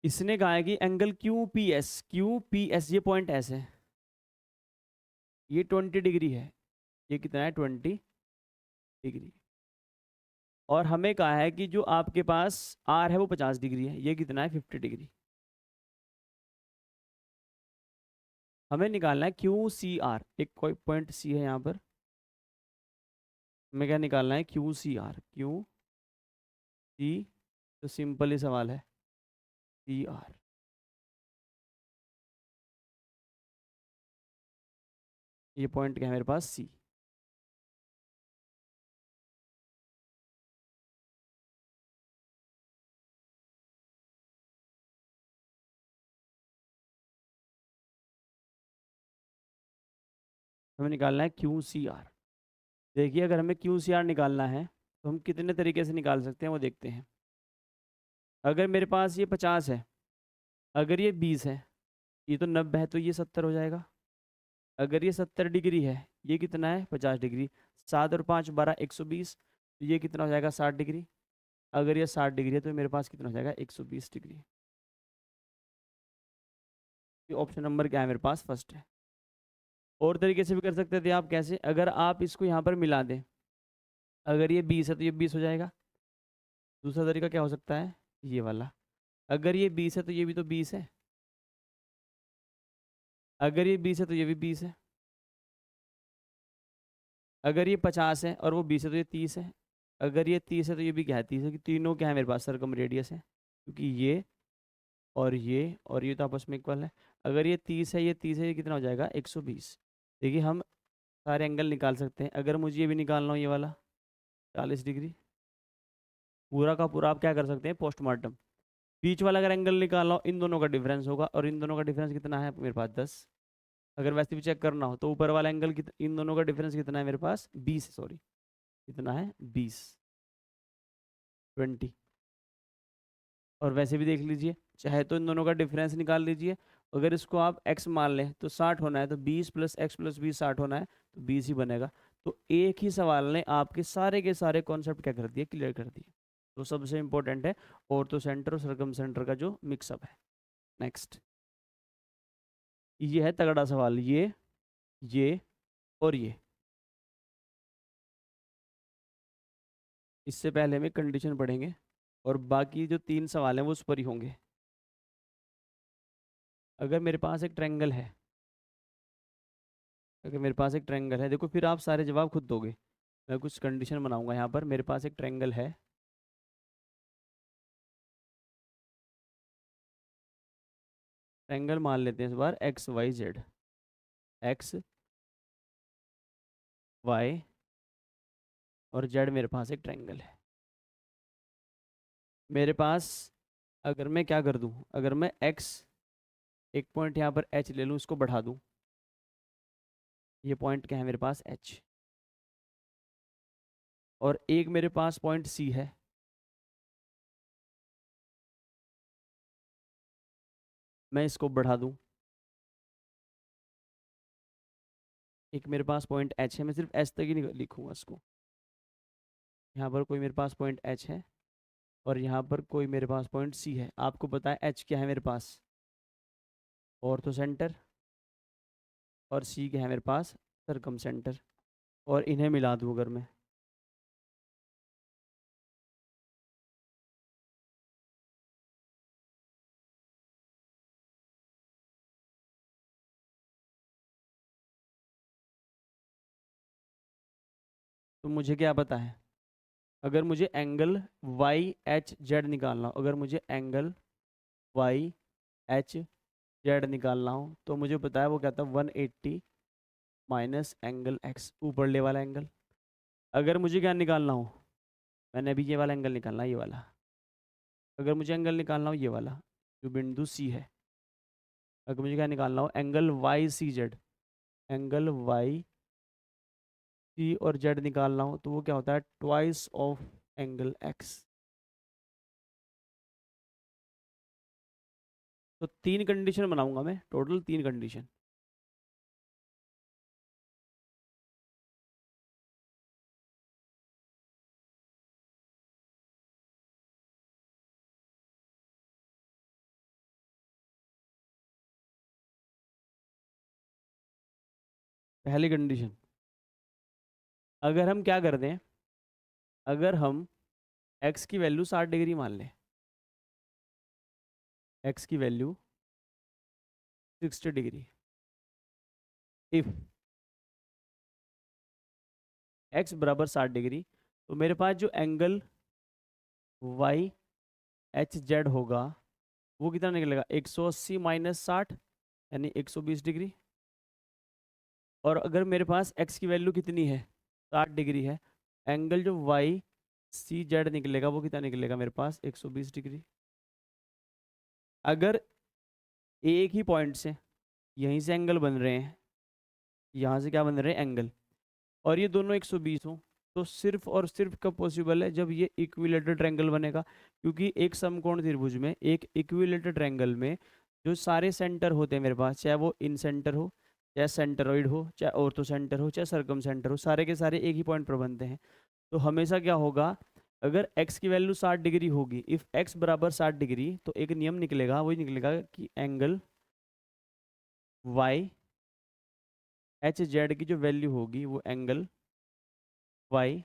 इसने कहा है कि एंगल QPS ये पॉइंट S है, ये 20 डिग्री है, ये कितना है 20 डिग्री। और हमें कहा है कि जो आपके पास R है वो 50 डिग्री है, ये कितना है 50 डिग्री। हमें निकालना है QCR, एक कोई पॉइंट C है यहाँ पर, हमें क्या निकालना है QCR, QC, तो सिंपल ही सवाल है CR। ये पॉइंट क्या है मेरे पास C। हमें निकालना है QCR। देखिए अगर हमें QCR निकालना है तो हम कितने तरीके से निकाल सकते हैं वो देखते हैं। अगर मेरे पास ये 50 है, अगर ये 20 है, ये तो 90 है, तो ये 70 हो जाएगा। अगर ये 70 डिग्री है, ये कितना है 50 डिग्री, 7 और 5 12 120, तो ये कितना हो जाएगा 60 डिग्री। अगर ये 60 डिग्री है तो मेरे पास कितना हो जाएगा 120 डिग्री। ये ऑप्शन नंबर क्या है मेरे पास, फर्स्ट है। और तरीके से भी कर सकते थे आप, कैसे, अगर आप इसको यहाँ पर मिला दें, अगर ये 20 है तो ये 20 हो जाएगा। दूसरा तरीका क्या हो सकता है, ये वाला, अगर ये 20 है तो ये भी तो 20 है, अगर ये 20 है तो ये भी 20 है, अगर ये 50 है और वो 20 है तो ये 30 है, अगर ये 30 है तो ये भी क्या है 30 है, कि तीनों क्या है मेरे पास सर्कम रेडियस है, क्योंकि ये और ये तो आपस में इक्वल है। अगर ये 30 है, ये 30 है, ये कितना हो जाएगा 120। देखिए हम सारे एंगल निकाल सकते हैं। अगर मुझे ये भी निकालना हो, ये वाला 40 डिग्री, पूरा का पूरा आप क्या कर सकते हैं पोस्टमार्टम। बीच वाला अगर एंगल निकालना हो, इन दोनों का डिफरेंस होगा, और इन दोनों का डिफरेंस कितना है मेरे पास 10। अगर वैसे भी चेक करना हो तो ऊपर वाला एंगल इन दोनों का डिफरेंस कितना है मेरे पास 20, सॉरी कितना है 20, 20। और वैसे भी देख लीजिए, चाहे तो इन दोनों का डिफरेंस निकाल लीजिए। अगर इसको आप x मान लें तो 60 होना है, तो 20 + x + 20 60 होना है, तो 20 ही बनेगा। तो एक ही सवाल ने आपके सारे कॉन्सेप्ट क्या कर दिए, क्लियर कर दिए। तो सबसे इंपॉर्टेंट है ऑर्थो सेंटर और सर्कम सेंटर का जो मिक्सअप है। नेक्स्ट, ये है तगड़ा सवाल, ये और ये। इससे पहले हमें कंडीशन पढ़ेंगे और बाकी जो 3 सवाल हैं वो उस पर ही होंगे। अगर मेरे पास एक ट्रायंगल है, अगर मेरे पास एक ट्रायंगल है, देखो फिर आप सारे जवाब खुद दोगे, मैं कुछ कंडीशन बनाऊंगा यहाँ पर। मेरे पास एक ट्रायंगल है, ट्रायंगल मान लेते हैं इस बार X Y Z, X Y और जेड मेरे पास एक ट्रायंगल है। मेरे पास अगर मैं क्या कर दूँ, अगर मैं एक्स एक पॉइंट यहाँ पर एच ले लूँ, इसको बढ़ा दूँ, ये पॉइंट क्या है मेरे पास एच, और एक मेरे पास पॉइंट सी है, मैं इसको बढ़ा दूँ, एक मेरे पास पॉइंट एच है, मैं सिर्फ एच तक ही लिखूंगा इसको। यहाँ पर कोई मेरे पास पॉइंट एच है और यहाँ पर कोई मेरे पास पॉइंट सी है। आपको पता है एच क्या है मेरे पास ऑर्थो सेंटर, और सी क्या है मेरे पास सर्कम सेंटर, और इन्हें मिला दूँ अगर मैं, तो मुझे क्या पता है, अगर मुझे एंगल वाई एच जेड निकालना हो, अगर मुझे एंगल वाई एच जेड निकालना हो, तो मुझे पता है वो क्या था 180 माइनस एंगल एक्स, ऊपरले वाला एंगल। अगर मुझे क्या निकालना हो, मैंने अभी ये वाला एंगल निकालना है, ये वाला। अगर मुझे एंगल निकालना हो ये वाला जो बिंदु सी है, अगर मुझे क्या निकालना हो angle Y C Z, angle Y C और जेड निकालना हो तो वो क्या होता है, ट्वाइस ऑफ एंगल एक्स। तो 3 कंडीशन बनाऊंगा मैं, टोटल 3 कंडीशन। पहली कंडीशन, अगर हम क्या कर दें, अगर हम एक्स की वैल्यू 60 डिग्री मान लें, एक्स की वैल्यू 60 डिग्री, इफ एक्स बराबर 60 डिग्री, तो मेरे पास जो एंगल वाई एच जेड होगा वो कितना निकलेगा, 180 माइनस 60 यानी 120 डिग्री। और अगर मेरे पास एक्स की वैल्यू कितनी है, 60 डिग्री है, एंगल जो वाई सी जेड निकलेगा वो कितना निकलेगा मेरे पास, 120 डिग्री। अगर एक ही पॉइंट से यहीं से एंगल बन रहे हैं, यहाँ से क्या बन रहे हैं एंगल, और ये दोनों 120 हो, तो सिर्फ और सिर्फ कब पॉसिबल है, जब ये इक्विलेटरल ट्रायंगल बनेगा। क्योंकि एक समकोण त्रिभुज में, एक इक्विलेटरल ट्रायंगल में जो सारे सेंटर होते हैं मेरे पास, चाहे वो इन सेंटर हो, चाहे सेंटरॉइड हो, चाहे ऑर्थो सेंटर हो, चाहे सर्कम सेंटर हो, सारे के सारे एक ही पॉइंट पर बनते हैं। तो हमेशा क्या होगा, अगर x की वैल्यू 60 डिग्री होगी, इफ x बराबर 60 डिग्री, तो एक नियम निकलेगा, वही निकलेगा कि एंगल y एच जेड की जो वैल्यू होगी वो एंगल वाई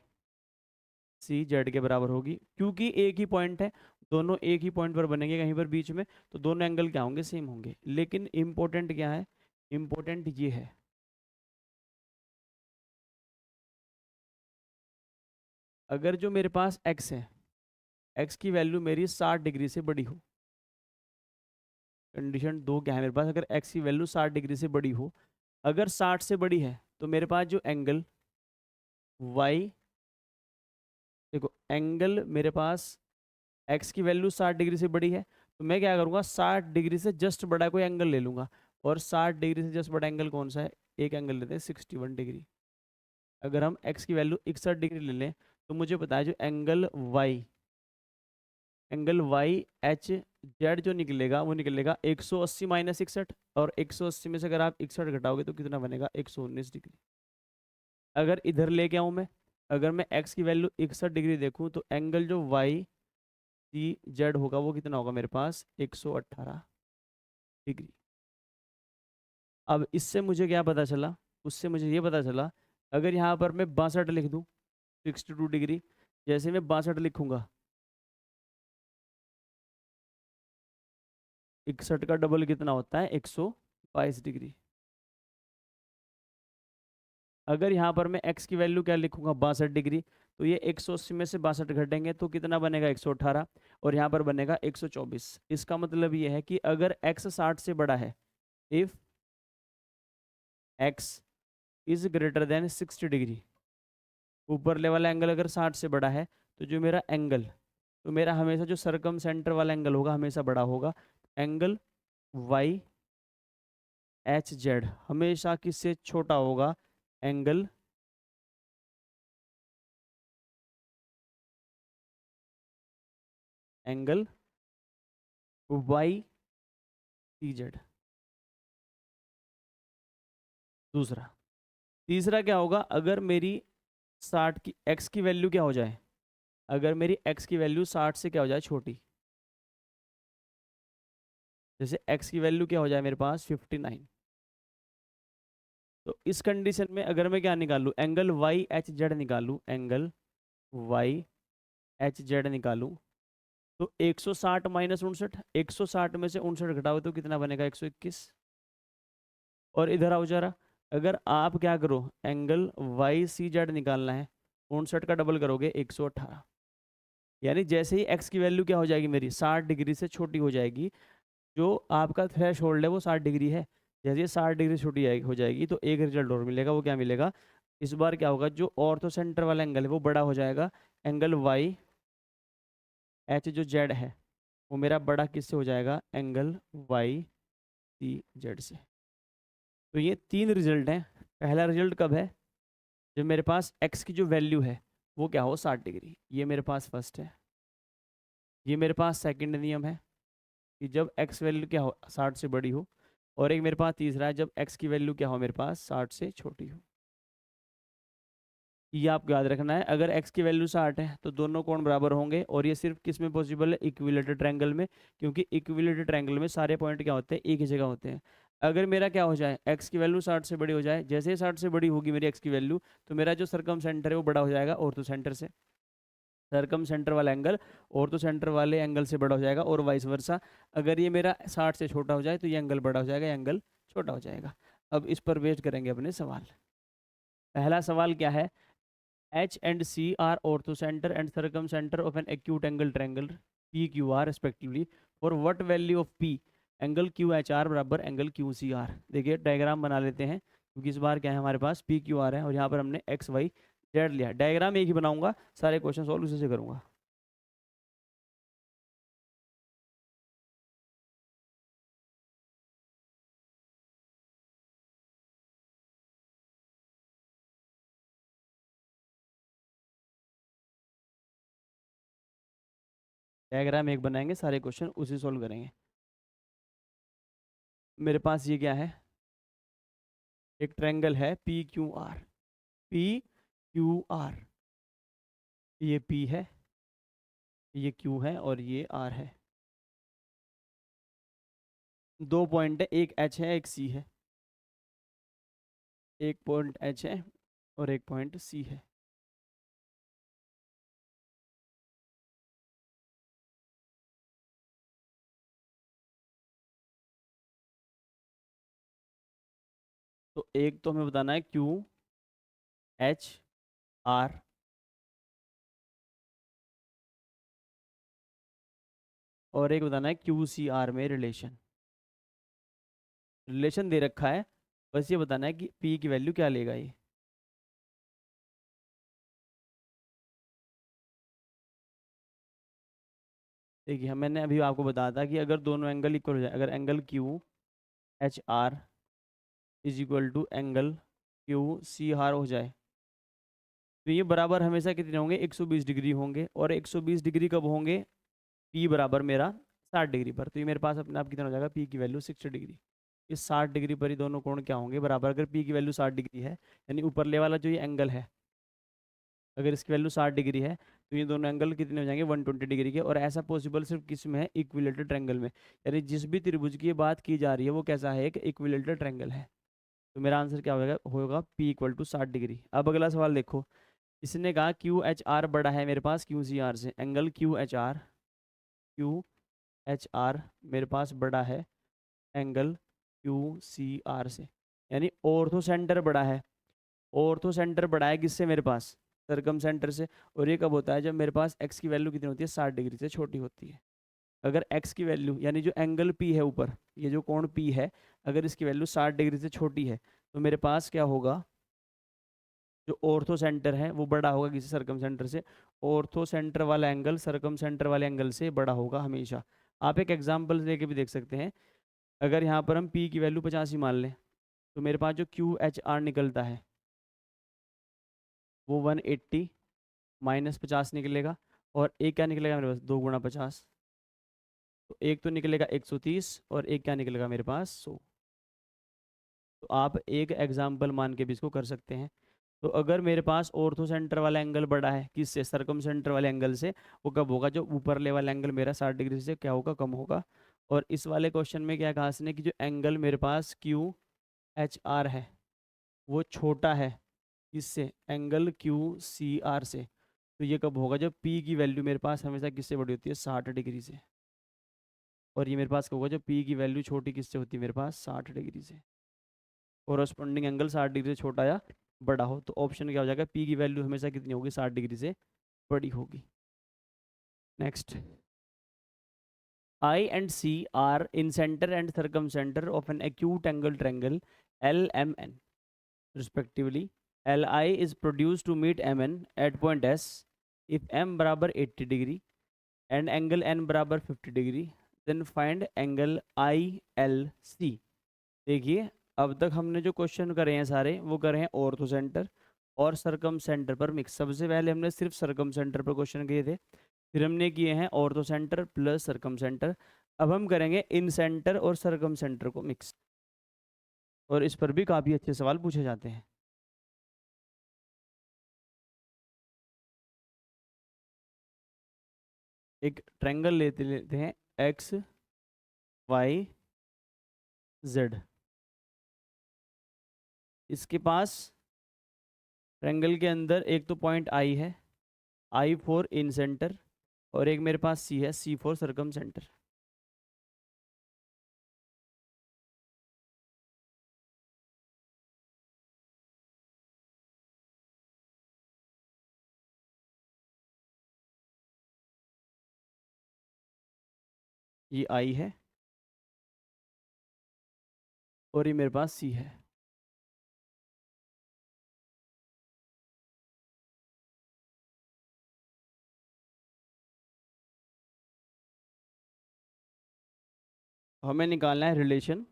सी जेड के बराबर होगी। क्योंकि एक ही पॉइंट है, दोनों एक ही पॉइंट पर बनेंगे कहीं पर बीच में, तो दोनों एंगल क्या होंगे, सेम होंगे। लेकिन इम्पोर्टेंट क्या है, इम्पोर्टेंट ये है, अगर जो मेरे पास x है, x की वैल्यू मेरी 60 डिग्री से बड़ी हो, कंडीशन 2 क्या है मेरे पास, अगर x की वैल्यू 60 डिग्री से बड़ी हो, अगर 60 से बड़ी है तो मेरे पास जो एंगल y, देखो एंगल मेरे पास x की वैल्यू 60 डिग्री से बड़ी है, तो मैं क्या करूँगा, 60 डिग्री से जस्ट बड़ा कोई एंगल ले लूँगा। और 60 डिग्री से जस्ट बड़ा एंगल कौन सा है, एक एंगल लेते हैं 61 डिग्री। अगर हम x की वैल्यू 61 डिग्री ले लें, तो मुझे पता है जो एंगल वाई एच जेड जो निकलेगा वो निकलेगा 180 माइनस 61, और 180 में से अगर आप 61 घटाओगे तो कितना बनेगा, 119 डिग्री। अगर इधर लेके आऊँ मैं, अगर मैं x की वैल्यू 61 डिग्री देखूँ, तो एंगल जो वाई सी जेड होगा वो कितना होगा मेरे पास, 118 डिग्री। अब इससे मुझे क्या पता चला, उससे मुझे ये पता चला, अगर यहाँ पर मैं 62 लिख दूँ, 62 डिग्री, जैसे मैं 62 लिखूंगा, 61 का डबल कितना होता है, 122 डिग्री। अगर यहाँ पर मैं x की वैल्यू क्या लिखूंगा, 62 डिग्री, तो ये 180 में से 62 घटेंगे तो कितना बनेगा, 118, और यहाँ पर बनेगा 124। इसका मतलब ये है कि अगर x 60 से बड़ा है, if x is greater than 60 degree, ऊपर लेवल एंगल अगर 60 से बड़ा है, तो जो मेरा एंगल, तो मेरा हमेशा जो सरकम सेंटर वाला एंगल होगा हमेशा बड़ा होगा। एंगल वाई एच जेड हमेशा किससे छोटा होगा, angle angle Y C Z. दूसरा, तीसरा क्या होगा, अगर मेरी 60 की एक्स की वैल्यू क्या हो जाए, अगर मेरी एक्स की वैल्यू 60 से क्या हो जाए, छोटी, जैसे एक्स की वैल्यू क्या हो जाए मेरे पास 59, तो इस कंडीशन में अगर मैं क्या निकालूं, एंगल वाई एच जेड निकालूं, एंगल वाई एच जेड निकालूं, तो 160 माइनस 59, 160 में से 59 घटाओ तो कितना बनेगा, 121। और इधर आओ जरा, अगर आप क्या करो, एंगल वाई सी जेड निकालना है, 59 का डबल करोगे 118, यानी जैसे ही एक्स की वैल्यू क्या हो जाएगी मेरी, 60 डिग्री से छोटी हो जाएगी, जो आपका थ्रेश होल्ड है वो 60 डिग्री है, जैसे ये 60 डिग्री छोटी हो जाएगी तो एक रिजल्ट और मिलेगा, वो क्या मिलेगा, इस बार क्या होगा, जो ऑर्थो सेंटर वाला एंगल है वो बड़ा हो जाएगा। एंगल वाई एच जो जेड है वो मेरा बड़ा किससे हो जाएगा, एंगल वाई सी जेड से। तो ये 3 रिजल्ट हैं। पहला रिजल्ट कब है, जब मेरे पास x की जो वैल्यू है वो क्या हो 60 डिग्री। ये मेरे पास फर्स्ट है। ये मेरे पास सेकंड नियम है कि जब x वैल्यू क्या हो 60 से बड़ी हो। और एक मेरे पास तीसरा है जब x की वैल्यू क्या हो मेरे पास 60 से छोटी हो। ये आपको याद रखना है। अगर x की वैल्यू 60 है तो दोनों कोण बराबर होंगे, और ये सिर्फ किस में पॉसिबल है, इक्विलेटरल ट्रायंगल में, क्योंकि इक्विलेटरल ट्रायंगल में सारे पॉइंट क्या होते हैं, एक ही जगह होते हैं। अगर मेरा क्या हो जाए, x की वैल्यू 60 से बड़ी हो जाए, जैसे ही 60 से बड़ी होगी मेरी x की वैल्यू, तो मेरा जो सर्कम सेंटर है वो बड़ा हो जाएगा ऑर्थो सेंटर से। सर्कम सेंटर वाला एंगल ऑर्थो सेंटर वाले एंगल से बड़ा हो जाएगा, और वाइस वर्सा। अगर ये मेरा 60 से छोटा हो जाए तो ये एंगल बड़ा हो जाएगा, ये एंगल छोटा हो जाएगा। अब इस पर बेस्ड करेंगे अपने सवाल। पहला सवाल क्या है, H and C are orthocenter and circumcenter of an acute angle triangle PQR respectively. For what value of P angle QHR बराबर एंगल QCR। देखिए डायग्राम बना लेते हैं, क्योंकि इस बार क्या है हमारे पास PQR है और यहाँ पर हमने XYZ लिया। डायग्राम एक ही बनाऊंगा, सारे क्वेश्चन सॉल्व उसी से करूंगा। डायग्राम एक बनाएंगे, सारे क्वेश्चन उसी सॉल्व करेंगे। मेरे पास ये क्या है, एक ट्रायंगल है PQR। PQR, ये P है, ये Q है और ये R है। दो पॉइंट है, एक H है एक C है। एक पॉइंट H है और एक पॉइंट C है। तो एक तो हमें बताना है QHR, और एक बताना है QCR में रिलेशन। रिलेशन दे रखा है, बस ये बताना है कि P की वैल्यू क्या लेगा ये। देखिए मैंने अभी आपको बताया था कि अगर दोनों एंगल इक्वल हो जाए, अगर angle QHR is equal to angle QCR हो जाए, तो ये बराबर हमेशा कितने होंगे, 120 डिग्री होंगे। और 120 डिग्री कब होंगे, P बराबर मेरा 60 डिग्री पर। तो ये मेरे पास अपने आप कितना हो जाएगा, P की वैल्यू 60 डिग्री। इस 60 डिग्री पर ही दोनों कोण क्या होंगे, बराबर। अगर P की वैल्यू 60 डिग्री है, यानी ऊपरले वाला जो ये एंगल है, अगर इसकी वैल्यू 60 डिग्री है, तो ये दोनों एंगल कितने हो जाएंगे, 120 डिग्री के। और ऐसा पॉसिबल सिर्फ किस में है, इक्विलेटरल ट्रायंगल में। यानी जिस भी त्रिभुज की ये बात की जा रही है वो कैसा है, एक इक्विलेटरल ट्रायंगल है। तो मेरा आंसर क्या होगा P इक्वल टू 60 डिग्री। अब अगला सवाल देखो, इसने कहा QHR बड़ा है मेरे पास QCR से। एंगल QHR मेरे पास बड़ा है एंगल QCR से, यानी ऑर्थो सेंटर बड़ा है। ऑर्थो सेंटर बड़ा है किससे, मेरे पास सरकम सेंटर से। और ये कब होता है, जब मेरे पास x की वैल्यू कितनी होती है, 60 डिग्री से छोटी होती है। अगर x की वैल्यू, यानी जो एंगल P है ऊपर, ये जो कोण P है, अगर इसकी वैल्यू 60 डिग्री से छोटी है, तो मेरे पास क्या होगा, जो ऑर्थो सेंटर है वो बड़ा होगा किसी सरकम सेंटर से। ऑर्थो सेंटर वाला एंगल सरकम सेंटर वाले एंगल से बड़ा होगा हमेशा। आप एक एग्जाम्पल लेके भी देख सकते हैं। अगर यहाँ पर हम P की वैल्यू 85 मान लें, तो मेरे पास जो QHR निकलता है वो 180 माइनस 50 निकलेगा। और एक क्या निकलेगा मेरे पास, 2 गुणा 50। तो एक तो निकलेगा 130 और एक क्या निकलेगा मेरे पास 100। तो आप एक एग्जाम्पल मान के भी इसको कर सकते हैं। तो अगर मेरे पास ऑर्थो सेंटर वाला एंगल बड़ा है किससे, सरकम सेंटर वाले एंगल से, वो कब होगा, जो ऊपर लेवल एंगल मेरा 60 डिग्री से क्या होगा, कम होगा। और इस वाले क्वेश्चन में क्या कहा इसने, कि जो एंगल मेरे पास QHR है वो छोटा है किससे, एंगल QCR से। तो ये कब होगा, जब P की वैल्यू मेरे पास हमेशा किससे बड़ी होती है, 60 डिग्री से। और ये मेरे पास कब होगा, जब P की वैल्यू छोटी किससे होती है, मेरे पास 60 डिग्री से। कोरस्पॉन्डिंग एंगल 60 डिग्री से छोटा या बड़ा हो। तो ऑप्शन क्या हो जाएगा, P की वैल्यू हमेशा कितनी होगी, 60 डिग्री से बड़ी होगी। Next, I and C are in center and circumcenter of an acute angle triangle LMN respectively. LI is produced to meet MN at point S if M बराबर 80 डिग्री and angle N बराबर 50 degree, then find angle ILC। देखिए अब तक हमने जो question करे हैं सारे वो करे हैं ऑर्थो सेंटर। और सरकम सेंटर पर मिक्स। सबसे पहले हमने सिर्फ सरकम सेंटर पर क्वेश्चन किए थे, फिर हमने किए हैं ऑर्थो सेंटर प्लस सरकम सेंटर। अब हम करेंगे इन सेंटर और सरकम सेंटर को मिक्स, और इस पर भी काफ़ी अच्छे सवाल पूछे जाते हैं। एक ट्रायंगल लेते लेते हैं, एक्स वाई जेड। इसके पास ट्रायंगल के अंदर एक तो पॉइंट आई है, आई फॉर इन सेंटर, और एक मेरे पास सी है, सी फॉर सरकम सेंटर। ये आई है और ये मेरे पास सी है। हमें निकालना है रिलेशन,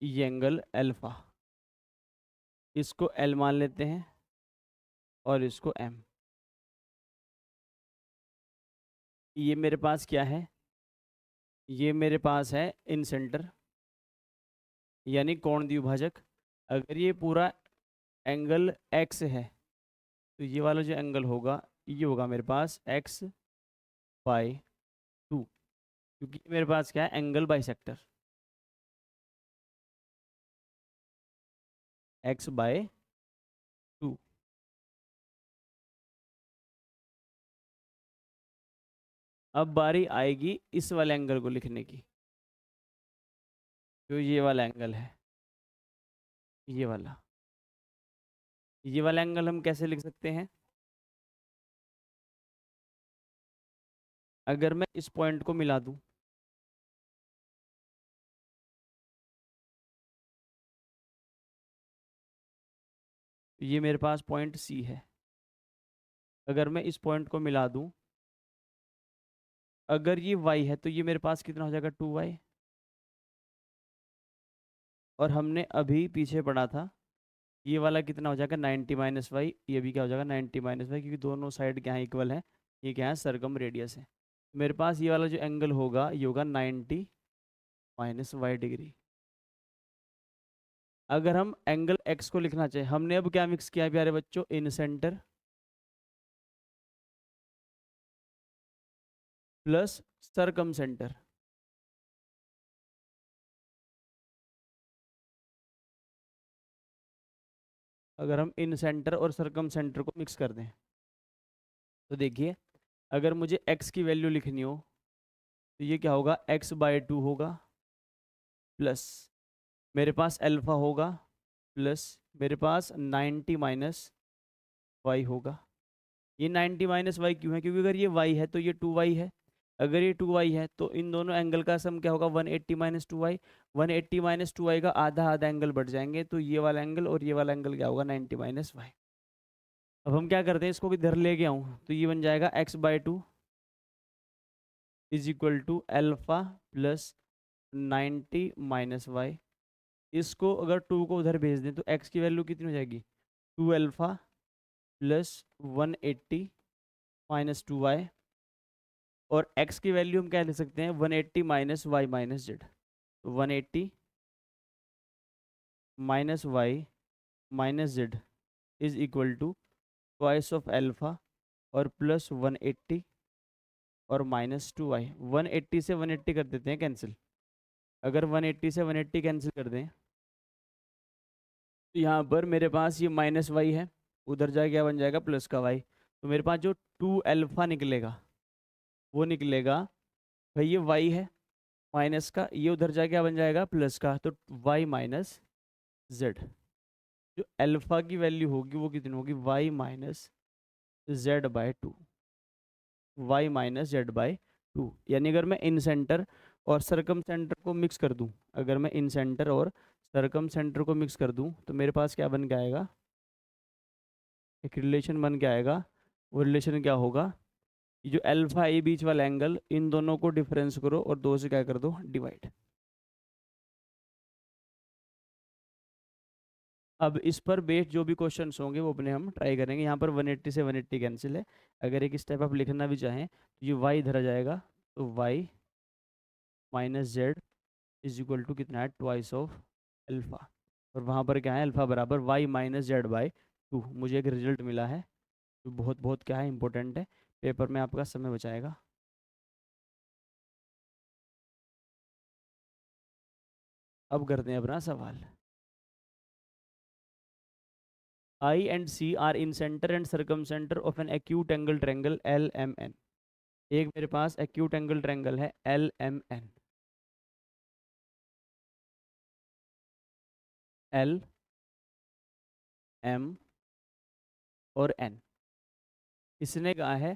ये एंगल अल्फा, इसको एल मान लेते हैं और इसको एम। ये मेरे पास क्या है, ये मेरे पास है इन सेंटर यानी कोण द्विभाजक। अगर ये पूरा एंगल एक्स है तो ये वाला जो एंगल होगा ये होगा मेरे पास एक्स बाय 2, क्योंकि मेरे पास क्या है, एंगल बाइसेक्टर, एक्स बाय 2। अब बारी आएगी इस वाले एंगल को लिखने की, जो ये वाला एंगल है, ये वाला एंगल हम कैसे लिख सकते हैं। अगर मैं इस पॉइंट को मिला दूं, तो ये मेरे पास पॉइंट सी है। अगर मैं इस पॉइंट को मिला दूं, अगर ये y है तो ये मेरे पास कितना हो जाएगा, 2y। और हमने अभी पीछे पढ़ा था, ये वाला कितना हो जाएगा, 90 माइनस वाई। ये भी क्या हो जाएगा, 90 माइनस वाई, क्योंकि दोनों साइड क्या है, इक्वल है। ये क्या है, सरकम रेडियस है। मेरे पास ये वाला जो एंगल होगा ये होगा 90 माइनस वाई डिग्री। अगर हम एंगल एक्स को लिखना चाहे, हमने अब क्या मिक्स किया है प्यारे बच्चों, इन सेंटर प्लस सरकम सेंटर। अगर हम इन सेंटर और सरकम सेंटर को मिक्स कर दें तो देखिए, अगर मुझे x की वैल्यू लिखनी हो तो ये क्या होगा, x बाय 2 होगा, प्लस मेरे पास अल्फा होगा, प्लस मेरे पास 90 माइनस वाई होगा। ये 90 माइनस वाई क्यों है, क्योंकि अगर ये y है तो ये 2y है। अगर ये 2y है तो इन दोनों एंगल का सम क्या होगा, 180 माइनस 2y। 180 माइनस 2y का आधा आधा एंगल बढ़ जाएंगे, तो ये वाला एंगल और ये वाला एंगल क्या होगा, 90 माइनस वाई। अब हम क्या करते हैं, इसको इधर लेके आऊँ तो ये बन जाएगा x by 2 is equal to alpha plus 90 minus Y. इसको अगर 2 को उधर भेज दें तो x की वैल्यू कितनी हो जाएगी, 2 अल्फा प्लस 180 माइनस 2y। और x की वैल्यू हम क्या लिख सकते हैं, 180 माइनस वाई माइनस जेड। तो 180 minus Y minus Z is equal to twice of alpha और प्लस 180 और माइनस 2y। 180 से 180 कर देते हैं कैंसिल। अगर 180 से 180 कैंसिल कर दें तो यहाँ पर मेरे पास ये माइनस वाई है, उधर जाके क्या बन जाएगा, प्लस का वाई। तो मेरे पास जो 2 अल्फा निकलेगा वो निकलेगा, भाई ये वाई है माइनस का, ये उधर जाके क्या बन जाएगा, प्लस का, तो वाई माइनस जेड। जो अल्फा की वैल्यू होगी वो कितनी होगी, Y minus Z by 2, Y minus Z by 2। यानी अगर मैं इन सेंटर और सरकम सेंटर को मिक्स कर दूं, अगर मैं इन सेंटर और सरकम सेंटर को मिक्स कर दूं तो मेरे पास क्या बन के आएगा, एक रिलेशन बन के आएगा। वो रिलेशन क्या होगा, ये जो अल्फा ए बीच वाला एंगल, इन दोनों को डिफरेंस करो और 2 से क्या कर दो, डिवाइड। अब इस पर बेस्ड जो भी क्वेश्चंस होंगे वो अपने हम ट्राई करेंगे। यहाँ पर 180 से 180 कैंसिल है। अगर एक स्टेप आप लिखना भी चाहें तो ये y धरा जाएगा, तो y minus Z is equal to कितना है, ट्वाइस ऑफ अल्फा। और वहाँ पर क्या है, अल्फा बराबर y माइनस जेड बाई 2। मुझे एक रिजल्ट मिला है जो बहुत बहुत क्या है, इंपॉर्टेंट है, पेपर में आपका समय बचाएगा। अब करते हैं अपना सवाल। I and C are in center and circumcenter of an acute angle triangle LMN। एक मेरे पास acute angle triangle है LMN, L M और N। इसने कहा है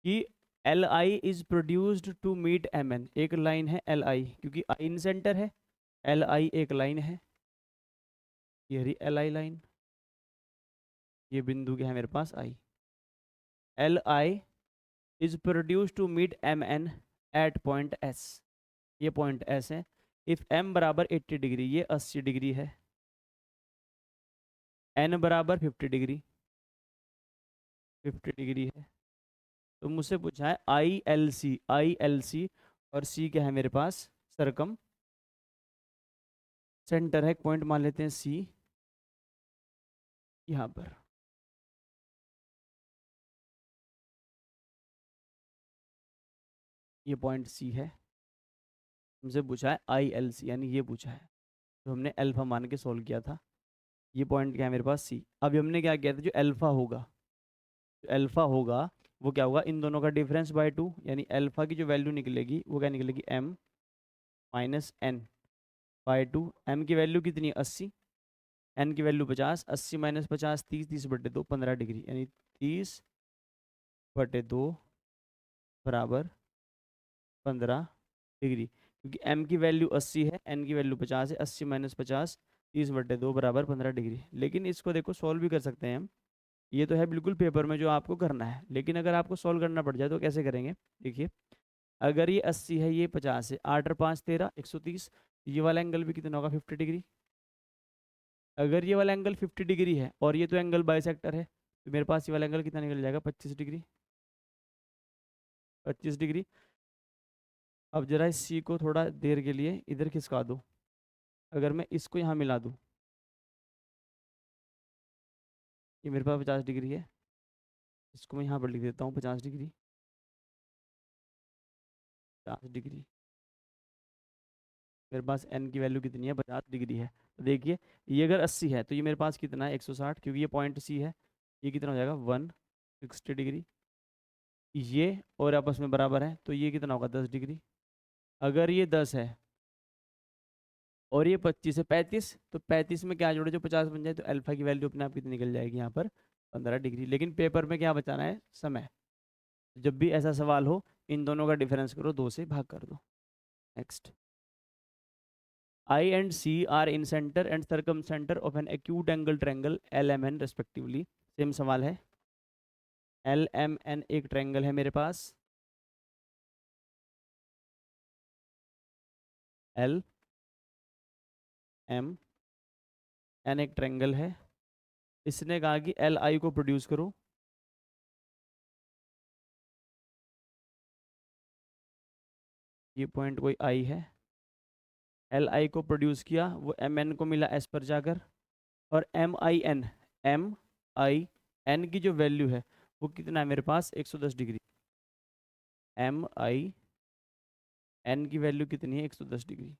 कि L I is produced to meet M N. एक लाइन है एल आई, क्योंकि आई इन सेंटर है, एल आई एक लाइन है, ये रही एल आई लाइन, ये बिंदु क्या है मेरे पास I. L I is produce to meet M N at point S, ये पॉइंट एस है। इफ एम बराबर 80 डिग्री, ये 80 डिग्री है, एन बराबर 50 डिग्री, 50 डिग्री है। तो मुझसे पूछा है I L C, I L C, और सी क्या है मेरे पास, सरकम सेंटर है। एक पॉइंट मान लेते हैं सी यहाँ पर। ये पॉइंट सी है, हमसे पूछा है आई एल सी, यानी ये पूछा है, तो हमने अल्फा मान के सॉल्व किया था। ये पॉइंट क्या है मेरे पास सी। अभी हमने क्या किया था, जो अल्फा होगा, जो अल्फा होगा वो क्या होगा, इन दोनों का डिफरेंस बाय 2, यानी अल्फा की जो वैल्यू निकलेगी वो क्या निकलेगी, M minus N by 2। M की वैल्यू कितनी है, 80, एन की वैल्यू 50, 80 माइनस 50 30, 30 बटे 2 15 डिग्री, यानी 30 बटे 2 बराबर 15 डिग्री। क्योंकि m की वैल्यू 80 है, n की वैल्यू 50 है, 80 माइनस 50 30 बटे 2 बराबर 15 डिग्री। लेकिन इसको देखो सॉल्व भी कर सकते हैं हम, ये तो है बिल्कुल पेपर में जो आपको करना है, लेकिन अगर आपको सॉल्व करना पड़ जाए तो कैसे करेंगे, देखिए। अगर ये 80 है, ये 50 है, 8 और 5 13 130, ये वाला एंगल भी कितना होगा, 50 डिग्री। अगर ये वाला एंगल 50 डिग्री है और ये तो एंगल बाइसेक्टर है, तो मेरे पास ये वाला एंगल कितना निकल जाएगा, 25 डिग्री, 25 डिग्री। अब जरा इस सी को थोड़ा देर के लिए इधर खिसका दो। अगर मैं इसको यहाँ मिला दूँ, ये मेरे पास 50 डिग्री है, इसको मैं यहाँ पर लिख देता हूँ 50 डिग्री, 50 डिग्री। मेरे पास एन की वैल्यू कितनी है, 50 डिग्री है। तो देखिए, ये अगर 80 है तो ये मेरे पास कितना है, 160, क्योंकि ये पॉइंट सी है। ये कितना हो जाएगा, 160 डिग्री। ये और आपस में बराबर है, तो ये कितना होगा, 10 डिग्री। अगर ये 10 है और ये 25 है, 35, तो 35 में क्या जोड़े, जो 50 बन जाए, तो अल्फा की वैल्यू अपने आप कितनी निकल जाएगी यहाँ पर, 15 डिग्री। लेकिन पेपर में क्या बचाना है, समय। जब भी ऐसा सवाल हो, इन दोनों का डिफरेंस करो, 2 से भाग कर दो। Next, I and C are in center and circumcenter of an acute angle triangle LMN respectively। Same सवाल है, LMN एक ट्रायंगल है मेरे पास, L M N एक ट्रायंगल है। इसने कहा कि एल आई को प्रोड्यूस करो। ये पॉइंट कोई आई है, एल आई को प्रोड्यूस किया, वो एम एन को मिला एस पर जाकर, और एम आई एन की जो वैल्यू है वो कितना है मेरे पास, 110 डिग्री। एम आई एन की वैल्यू कितनी है, 110 डिग्री,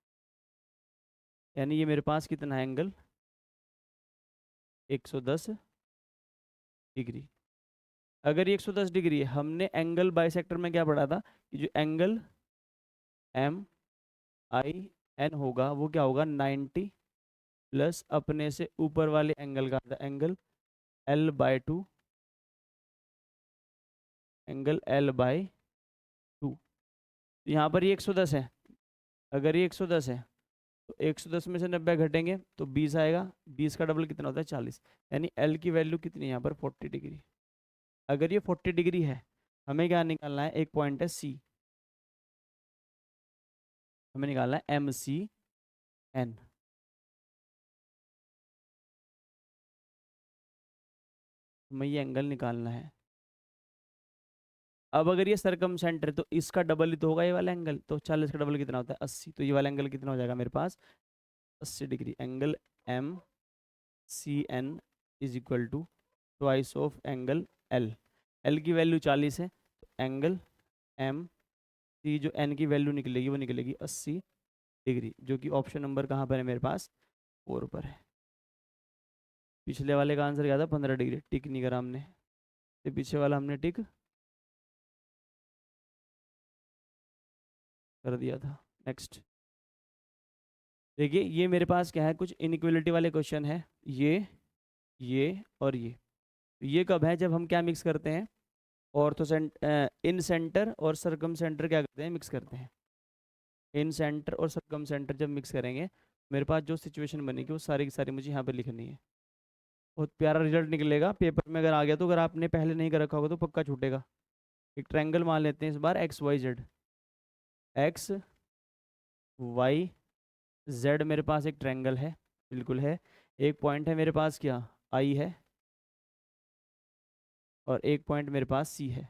यानी ये मेरे पास कितना है एंगल, 110 डिग्री। अगर ये 110 डिग्री है, हमने एंगल बाइसेक्टर में क्या पढ़ा था, कि जो एंगल एम आई एन होगा वो क्या होगा, 90 प्लस अपने से ऊपर वाले एंगल का था angle L by 2, angle L by 2। यहाँ पर ये 110 है, अगर ये 110 है तो 110 में से 90 घटेंगे तो 20 आएगा, 20 का डबल कितना होता है, 40। यानी एल की वैल्यू कितनी है यहाँ पर, 40 डिग्री। अगर ये 40 डिग्री है, हमें क्या निकालना है, एक पॉइंट है सी, हमें निकालना है एम सी एन। हमें ये एंगल निकालना है। अब अगर ये सरकम सेंटर है तो इसका डबल ही तो होगा ये वाला एंगल, तो 40 का डबल कितना होता है 80, तो ये वाला एंगल कितना हो जाएगा मेरे पास 80 degree. Angle M C N is equal to twice of angle L. L की वैल्यू 40 है, तो एंगल एम सी जो एन की वैल्यू निकलेगी वो निकलेगी 80 डिग्री, जो कि ऑप्शन नंबर कहाँ पर है मेरे पास 4 पर है। पिछले वाले का आंसर क्या था 15 डिग्री, टिक नहीं करा हमने, तो पीछे वाला हमने टिक कर दिया था। नेक्स्ट देखिए, ये मेरे पास क्या है, कुछ इनइक्वलिटी वाले क्वेश्चन है, ये और ये कब है, जब हम क्या मिक्स करते हैं, इन सेंटर और सरकम सेंटर क्या करते हैं, मिक्स करते हैं। इन सेंटर और सरकम सेंटर जब मिक्स करेंगे, मेरे पास जो सिचुएशन बनेगी वो सारी की सारी मुझे यहाँ पे लिखनी है। बहुत प्यारा रिजल्ट निकलेगा पेपर में अगर आ गया तो, अगर आपने पहले नहीं कर रखा होगा तो पक्का छूटेगा। एक ट्रायंगल मान लेते हैं इस बार, X Y Z, X Y Z मेरे पास एक ट्रायंगल है, बिल्कुल है। एक पॉइंट है मेरे पास क्या, आई है, और एक पॉइंट मेरे पास सी है।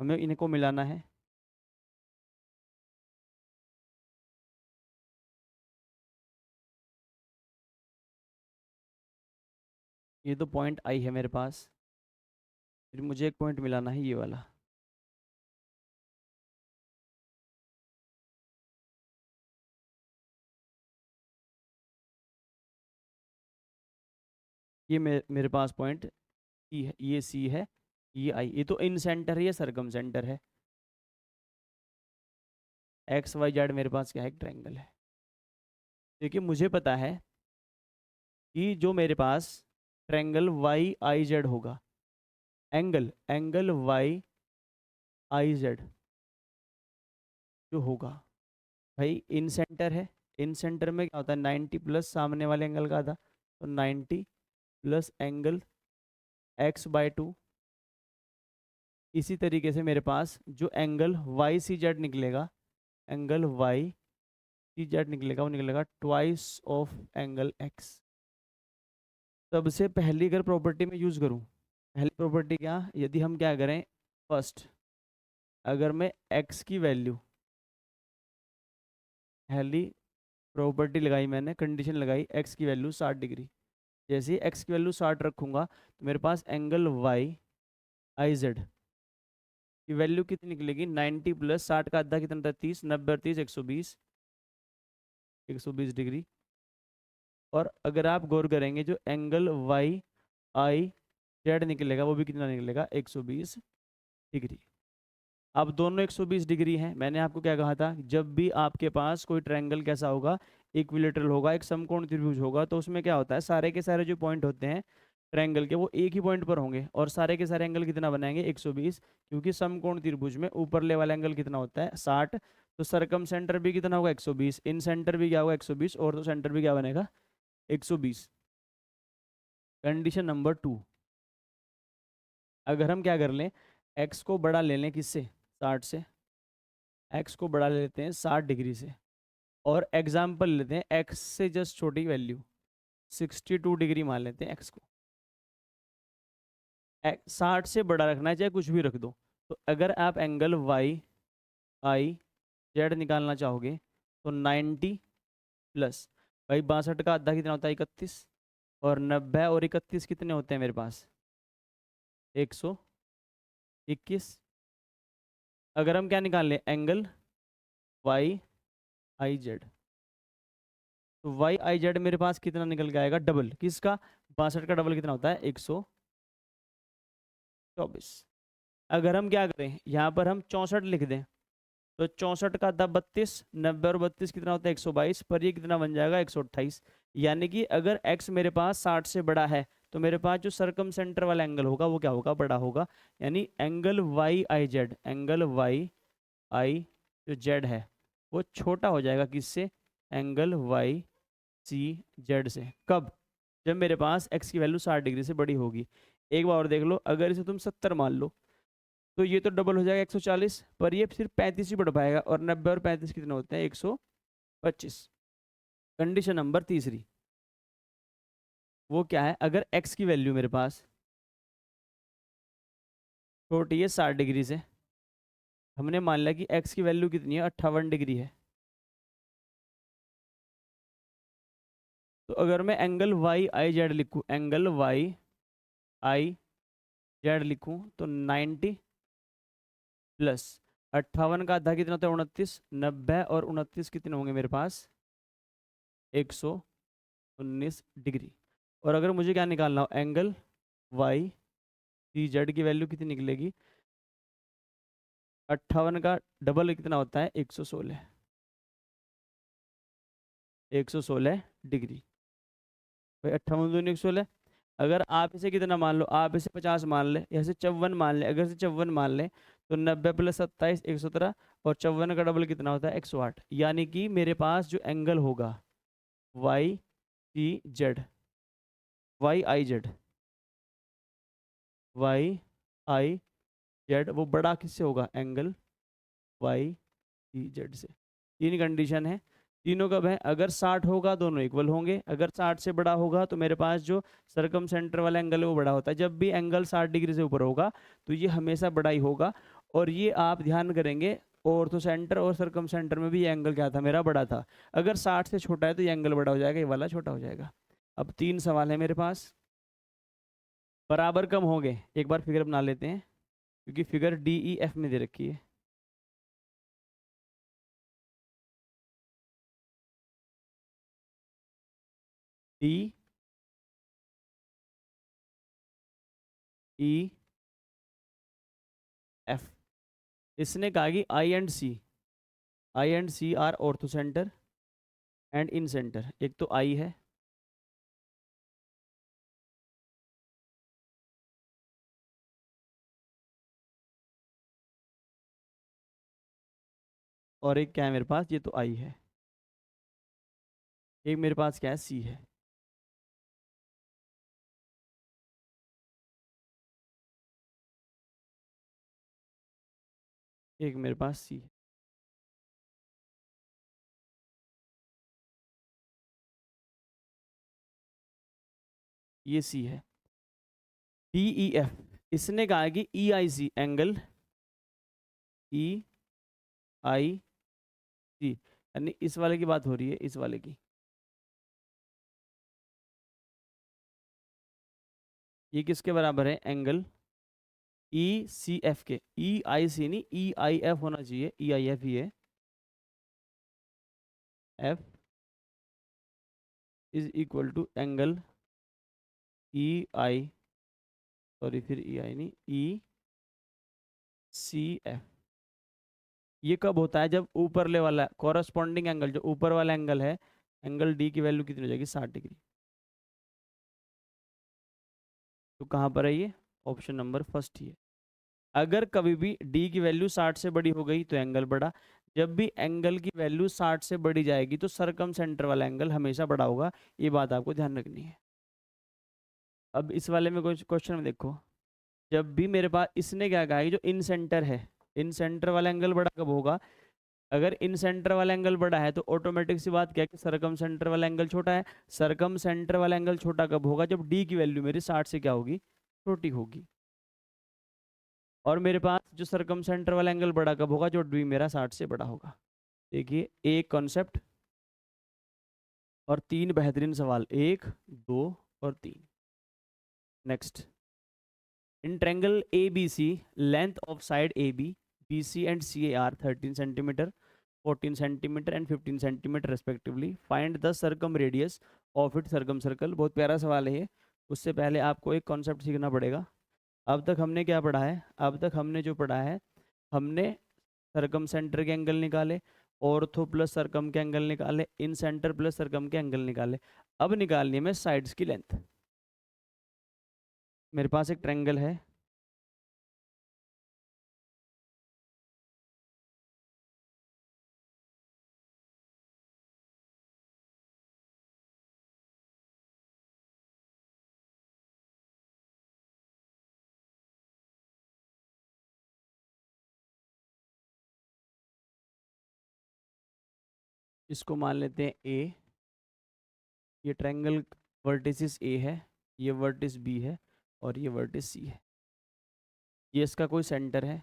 हमें इनको मिलाना है। ये तो पॉइंट आई है मेरे पास, फिर मुझे एक पॉइंट मिलाना है ये वाला। ये मेरे पास पॉइंट सी है, ये सी है, ये आई, ये तो इन सेंटर है, ये सरकम सेंटर है। एक्स वाई जेड मेरे पास क्या है, एक ट्रायंगल है। देखिए मुझे पता है कि जो मेरे पास ट्रायंगल वाई आई जेड होगा, angle angle Y I Z जो होगा, भाई इन सेंटर है, इन सेंटर में क्या होता है 90 प्लस सामने वाले एंगल का आधा, तो 90 प्लस एंगल x/2। इसी तरीके से मेरे पास जो एंगल वाई सी जेड निकलेगा, एंगल वाई सी जेड निकलेगा, वो निकलेगा ट्वाइस ऑफ एंगल एक्स। सबसे पहली अगर प्रॉपर्टी में यूज करूं, पहली प्रॉपर्टी क्या, यदि हम क्या करें, फर्स्ट अगर मैं x की वैल्यू, पहली प्रॉपर्टी लगाई मैंने, कंडीशन लगाई, x की वैल्यू 60 डिग्री। जैसे ही x की वैल्यू 60 रखूंगा तो मेरे पास एंगल वाई आई जेड की वैल्यू कितनी निकलेगी, 90 प्लस 60 का आधा कितना था 30, 90 और 30 120, 120 डिग्री। और अगर आप गौर करेंगे जो एंगल वाई आई जेड निकलेगा वो भी कितना निकलेगा 120 डिग्री। अब दोनों 120 डिग्री हैं। मैंने आपको क्या कहा था, जब भी आपके पास कोई ट्रायंगल कैसा होगा, इक्विलेटरल होगा, एक समकोण त्रिभुज होगा, तो उसमें क्या होता है, सारे के सारे जो पॉइंट होते हैं ट्रायंगल के वो एक ही पॉइंट पर होंगे, और सारे के सारे एंगल कितना बनाएंगे 120, क्योंकि समकोण त्रिभुज में ऊपरले वाला एंगल कितना होता है 60, तो सरकम सेंटर भी कितना होगा 120, इन सेंटर भी क्या होगा 120, और तो सेंटर भी क्या बनेगा 120। कंडीशन नंबर 2, अगर हम क्या कर लें, एक्स को बड़ा ले लें किससे 60 से, एक्स को बड़ा ले लेते हैं 60 डिग्री से, और एग्जाम्पल लेते हैं एक्स से जस्ट छोटी वैल्यू 62 डिग्री मान लेते हैं एक्स को। 60 से बड़ा रखना है चाहे कुछ भी रख दो। तो अगर आप एंगल वाई आई जेड निकालना चाहोगे तो 90 प्लस, भाई 62 का आधा कितना होता है 31, और 90 और 31 कितने होते हैं मेरे पास 121। अगर हम क्या निकाल लें एंगल वाई आई जेड, तो वाई आई जेड मेरे पास कितना निकल के आएगा, डबल किसका, 62 का डबल कितना होता है 124। अगर हम क्या करें, यहाँ पर हम 64 लिख दें, तो 64 का आधा 32, 90 और 32 कितना होता है 122, पर ये कितना बन जाएगा 128। यानी कि अगर x मेरे पास 60 से बड़ा है तो मेरे पास जो सरकम सेंटर वाला एंगल होगा वो क्या होगा, बड़ा होगा। यानी angle Y I Z, angle Y I जो जेड है वो छोटा हो जाएगा किससे, एंगल वाई सी जेड से। कब, जब मेरे पास x की वैल्यू 60 डिग्री से बड़ी होगी। एक बार और देख लो, अगर इसे तुम 70 मान लो तो ये तो डबल हो जाएगा 140, पर ये सिर्फ 35 ही बढ़ पाएगा, और 90 और 35 कितने होते हैं 125। कंडीशन नंबर तीसरी, वो क्या है, अगर x की वैल्यू मेरे पास छोटी है 60 डिग्री से, हमने मान लिया कि x की वैल्यू कितनी है, 58 डिग्री है। तो अगर मैं एंगल वाई आई जेड लिखूँ, एंगल वाई आई जेड लिखूँ, तो 90 प्लस 58 का आधा कितना होता है, 29, 90 और 29 कितने होंगे मेरे पास, 119 डिग्री। और अगर मुझे क्या निकालना हो, एंगल वाई सी जेड की वैल्यू कितनी निकलेगी, 58 का डबल कितना होता है, 116, 116 डिग्री। भाई 58 116, अगर आप इसे कितना मान लो, आप इसे 50 मान ले, या इसे 54 मान ले, अगर इसे 54 मान ले तो 90 प्लस 27 117, और 54 का डबल कितना होता है, 108। यानी कि मेरे पास जो एंगल होगा Y C Z, Y I Z, Y I Z, वो बड़ा किससे होगा, एंगल वाई सी जेड से। तीन कंडीशन है, तीनों कब है, अगर 60 होगा दोनों इक्वल होंगे, अगर 60 से बड़ा होगा तो मेरे पास जो सरकम सेंटर वाला एंगल है वो बड़ा होता है। जब भी एंगल 60 डिग्री से ऊपर होगा तो ये हमेशा बड़ा ही होगा। और ये आप ध्यान करेंगे, ऑर्थो सेंटर और सरकम सेंटर में भी ये एंगल क्या था, मेरा बड़ा था। अगर 60 से छोटा है तो ये एंगल बड़ा हो जाएगा, ये वाला छोटा हो जाएगा। अब 3 सवाल है मेरे पास, बराबर कम होंगे, एक बार फिगर बना लेते हैं, क्योंकि फिगर डी ई एफ में दे रखी है। डी ई एफ, इसने कहा कि I and C R orthocentre and incentre. एक तो आई है, और एक क्या है मेरे पास, ये तो आई है, एक मेरे पास क्या है, सी है। एक मेरे पास सी है, ये सी है। डी ई एफ, इसने कहा कि ई आई सी एंगल, ई आई सी, यानी इस वाले की बात हो रही है, इस वाले की। ये किसके बराबर है, एंगल ई सी एफ के, ई आई सी नहीं, ई आई एफ होना चाहिए, ई आई एफ ही है। F is equal to angle E I, sorry फिर ई आई नहीं, ई सी एफ। ये कब होता है, जब ऊपरले वाला कॉरस्पॉन्डिंग एंगल, जो ऊपर वाला एंगल है, एंगल डी की वैल्यू कितनी हो जाएगी, 60 डिग्री। तो कहाँ पर है ये, ऑप्शन नंबर फर्स्ट ही है। अगर कभी भी डी की वैल्यू 60 से बड़ी हो गई तो एंगल बड़ा, जब भी एंगल की वैल्यू 60 से बड़ी जाएगी तो सरकम सेंटर वाला एंगल हमेशा बड़ा होगा। ये बात आपको ध्यान रखनी है। अब इस वाले में कुछ क्वेश्चन में देखो, जब भी मेरे पास इसने क्या कहा है कि जो इन सेंटर है, इन सेंटर वाला एंगल बड़ा कब होगा, अगर इन सेंटर वाला एंगल बड़ा है तो ऑटोमेटिक सी बात क्या है कि सरकम सेंटर वाला एंगल छोटा है। सरकम सेंटर वाला एंगल छोटा कब होगा, जब डी की वैल्यू मेरी 60 से क्या होगी, छोटी होगी। और मेरे पास जो सरकम सेंटर वाला एंगल बड़ा कब होगा, जो डी मेरा 60 से बड़ा होगा। देखिए एक कॉन्सेप्ट और 3 बेहतरीन सवाल, 1 2 और 3। Next, in triangle A B C, length of side A B, B C and C A are 13 centimetre, 14 centimetre and 15 centimetre respectively, find the circumradius of it circumcircle. बहुत प्यारा सवाल है ये। उससे पहले आपको एक कॉन्सेप्ट सीखना पड़ेगा। अब तक हमने क्या पढ़ा है, अब तक हमने जो पढ़ा है, हमने सरकम सेंटर के एंगल निकाले, ऑर्थो प्लस सरकम के एंगल निकाले, इन सेंटर प्लस सरकम के एंगल निकाले। अब निकालनी है मैं साइड्स की लेंथ। मेरे पास एक ट्रायंगल है, इसको मान लेते हैं ए। ये ट्रायंगल वर्टिसिस ए है, ये वर्टिस बी है और ये वर्टिस सी है। ये इसका कोई सेंटर है।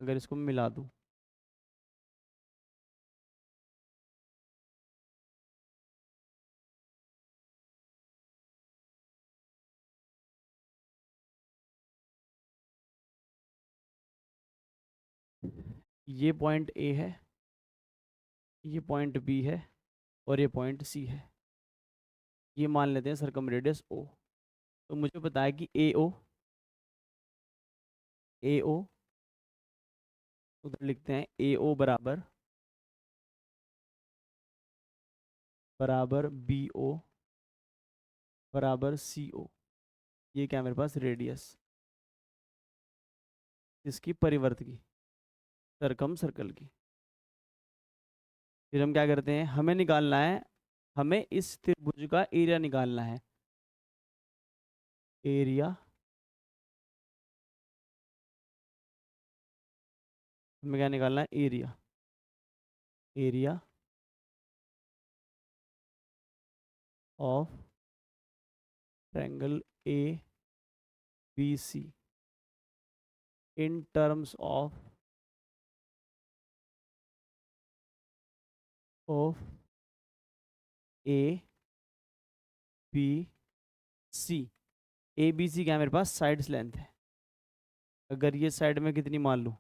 अगर इसको मिला दूं, ये पॉइंट ए है, ये पॉइंट बी है और ये पॉइंट सी है। ये मान लेते हैं सरकम रेडियस ओ। तो मुझे पता है कि ए ओ उधर लिखते हैं ए ओ बराबर बराबर बी ओ बराबर सी ओ। ये क्या है मेरे पास, रेडियस इसकी परिवर्त की, सरकम सर्कल की। फिर हम क्या करते हैं, हमें निकालना है, हमें इस त्रिभुज का एरिया निकालना है। एरिया, हमें क्या निकालना है, area. Area of triangle A B C in terms of A B C. A B C क्या है मेरे पास, साइड्स लेंथ है। अगर ये साइड में कितनी मान लूँ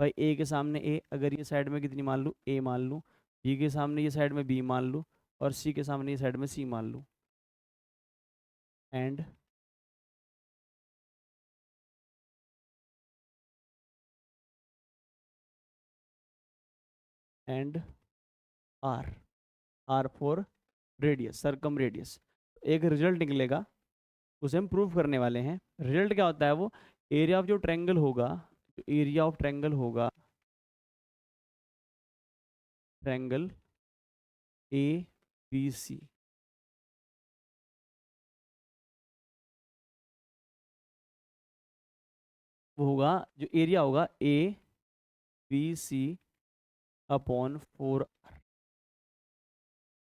भाई, ए के सामने ए, अगर ये साइड में कितनी मान लूँ, ए मान लूँ। बी के सामने ये साइड में बी मान लूँ और सी के सामने ये साइड में सी मान लूँ। And and R, R for radius, circumradius. एक रिजल्ट निकलेगा, उसे हम प्रूव करने वाले हैं। रिजल्ट क्या होता है, वो एरिया ऑफ जो ट्रायंगल होगा, जो एरिया ऑफ ट्रायंगल होगा, ट्रायंगल ए बी सी, वो होगा, जो एरिया होगा A B C upon 4।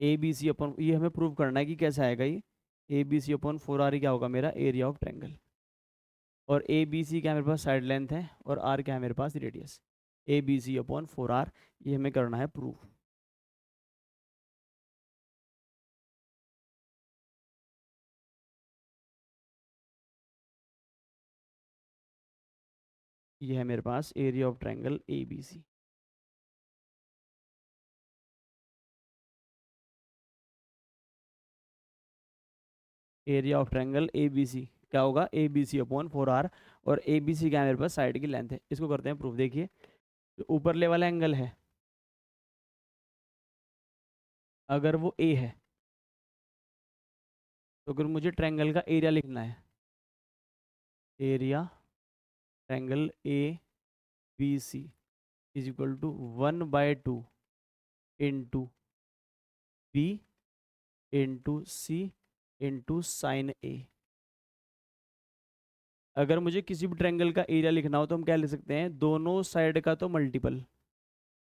A B C upon, ये हमें प्रूव करना है कि कैसे आएगा ये। ए बी सी अपॉन 4R क्या होगा मेरा, एरिया ऑफ ट्रायंगल। और ए बी सी क्या है मेरे पास, साइड लेंथ है, और आर क्या है मेरे पास, radius. A B C upon 4R, ये हमें करना है प्रूफ। ये है मेरे पास area of triangle A B C. Area of triangle A B C क्या होगा, A B C upon 4R। और ए बी सी क्या है मेरे पास, साइड की लेंथ है। इसको करते हैं प्रूफ। देखिए, जो ऊपर वाला एंगल है, अगर वो ए है, तो अगर मुझे ट्रायंगल का एरिया लिखना है, area triangle A B C is equal to 1/2 into B into C into sine A. अगर मुझे किसी भी ट्रायंगल का एरिया लिखना हो तो हम क्या लिख सकते हैं, दोनों साइड का तो मल्टीपल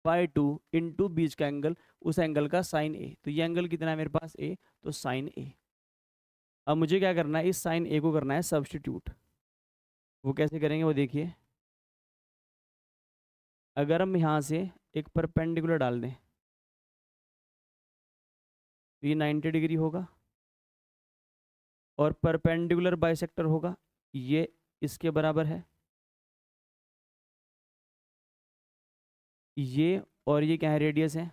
बाय 2 इंटू बीच का एंगल, उस एंगल का साइन ए। तो ये एंगल कितना है मेरे पास, ए, तो साइन ए। अब मुझे क्या करना है, इस साइन ए को करना है सब्स्टिट्यूट। वो कैसे करेंगे, वो देखिए। अगर हम यहाँ से एक परपेंडिकुलर डाल दें, तो ये 90 डिग्री होगा, और परपेंडिकुलर बाइसेक्टर होगा, ये इसके बराबर है। ये और ये क्या है, रेडियस है,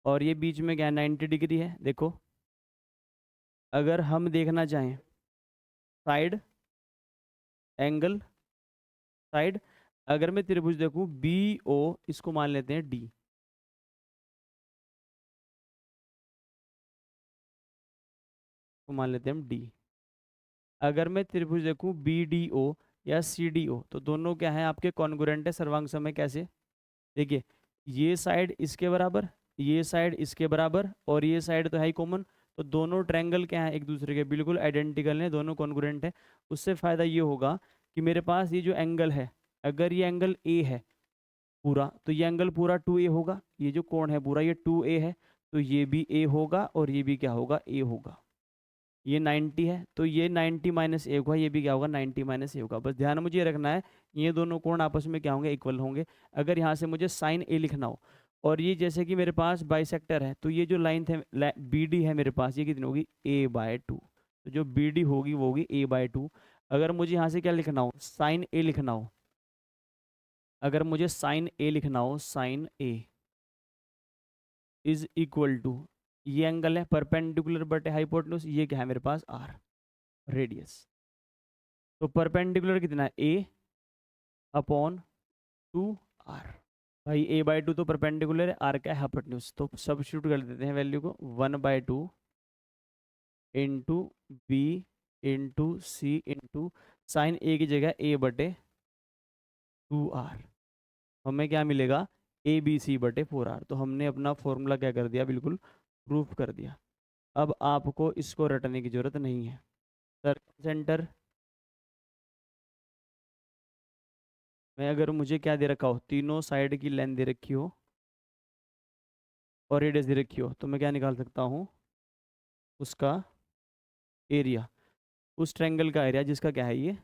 और ये बीच में क्या है, 90 डिग्री है। देखो, अगर हम देखना चाहें साइड एंगल, साइड, अगर मैं त्रिभुज देखूं बी ओ, इसको मान लेते हैं डी, को मान लेते हैं हम डी। अगर मैं त्रिभुज देखूं बी डी ओ या सी डी ओ, तो दोनों क्या है आपके कॉन्ग्रुएंट है सर्वांग समय। कैसे, देखिए, ये साइड इसके बराबर, ये साइड इसके बराबर, और ये साइड तो है ही कॉमन। तो दोनों ट्रायंगल क्या है, एक दूसरे के बिल्कुल आइडेंटिकल हैं, दोनों कॉन्ग्रुएंट है। उससे फ़ायदा ये होगा कि मेरे पास ये जो एंगल है, अगर ये एंगल ए है पूरा, तो ये एंगल पूरा 2A होगा। ये जो कोण है पूरा ये 2A है, तो ये भी A होगा और ये भी क्या होगा, A होगा। ये 90 है तो ये 90 माइनस ए होगा, ये भी क्या होगा, 90 माइनस ए होगा। बस ध्यान मुझे ये रखना है, ये दोनों कोण आपस में क्या होंगे, इक्वल होंगे। अगर यहाँ से मुझे साइन ए लिखना हो, और ये जैसे कि मेरे पास बाइसेक्टर है, तो ये जो लाइन थे बी डी है मेरे पास, ये कितनी होगी, A/2। तो जो बी डी होगी वो होगी A/2। अगर मुझे यहाँ से क्या लिखना हो, साइन ए लिखना हो, अगर मुझे साइन ए लिखना हो, sine A is equal to, ये एंगल है परपेंडिकुलर बटे हाइपोटेन्यूज, ये क्या है मेरे पास, आर, रेडियस। तो परपेंडिकुलर कितना है, ए अपॉन 2r। भाई A/2 तो परपेंडिकुलर है, आर क्या है, हाइपोटेन्यूज। तो सब्स्टिट्यूट कर देते हैं वैल्यू को, 1/2 into B into C into sine ए की जगह A/2r। हमें क्या मिलेगा, ABC/4r। तो हमने अपना फॉर्मूला क्या कर दिया, बिल्कुल प्रूफ कर दिया। अब आपको इसको रटने की जरूरत नहीं है। सर्कल सेंटर में अगर मुझे क्या दे रखा हो, तीनों साइड की लेंथ दे रखी हो और रेडियस दे रखी हो, तो मैं क्या निकाल सकता हूँ, उसका एरिया, उस ट्रायंगल का एरिया जिसका क्या है ये,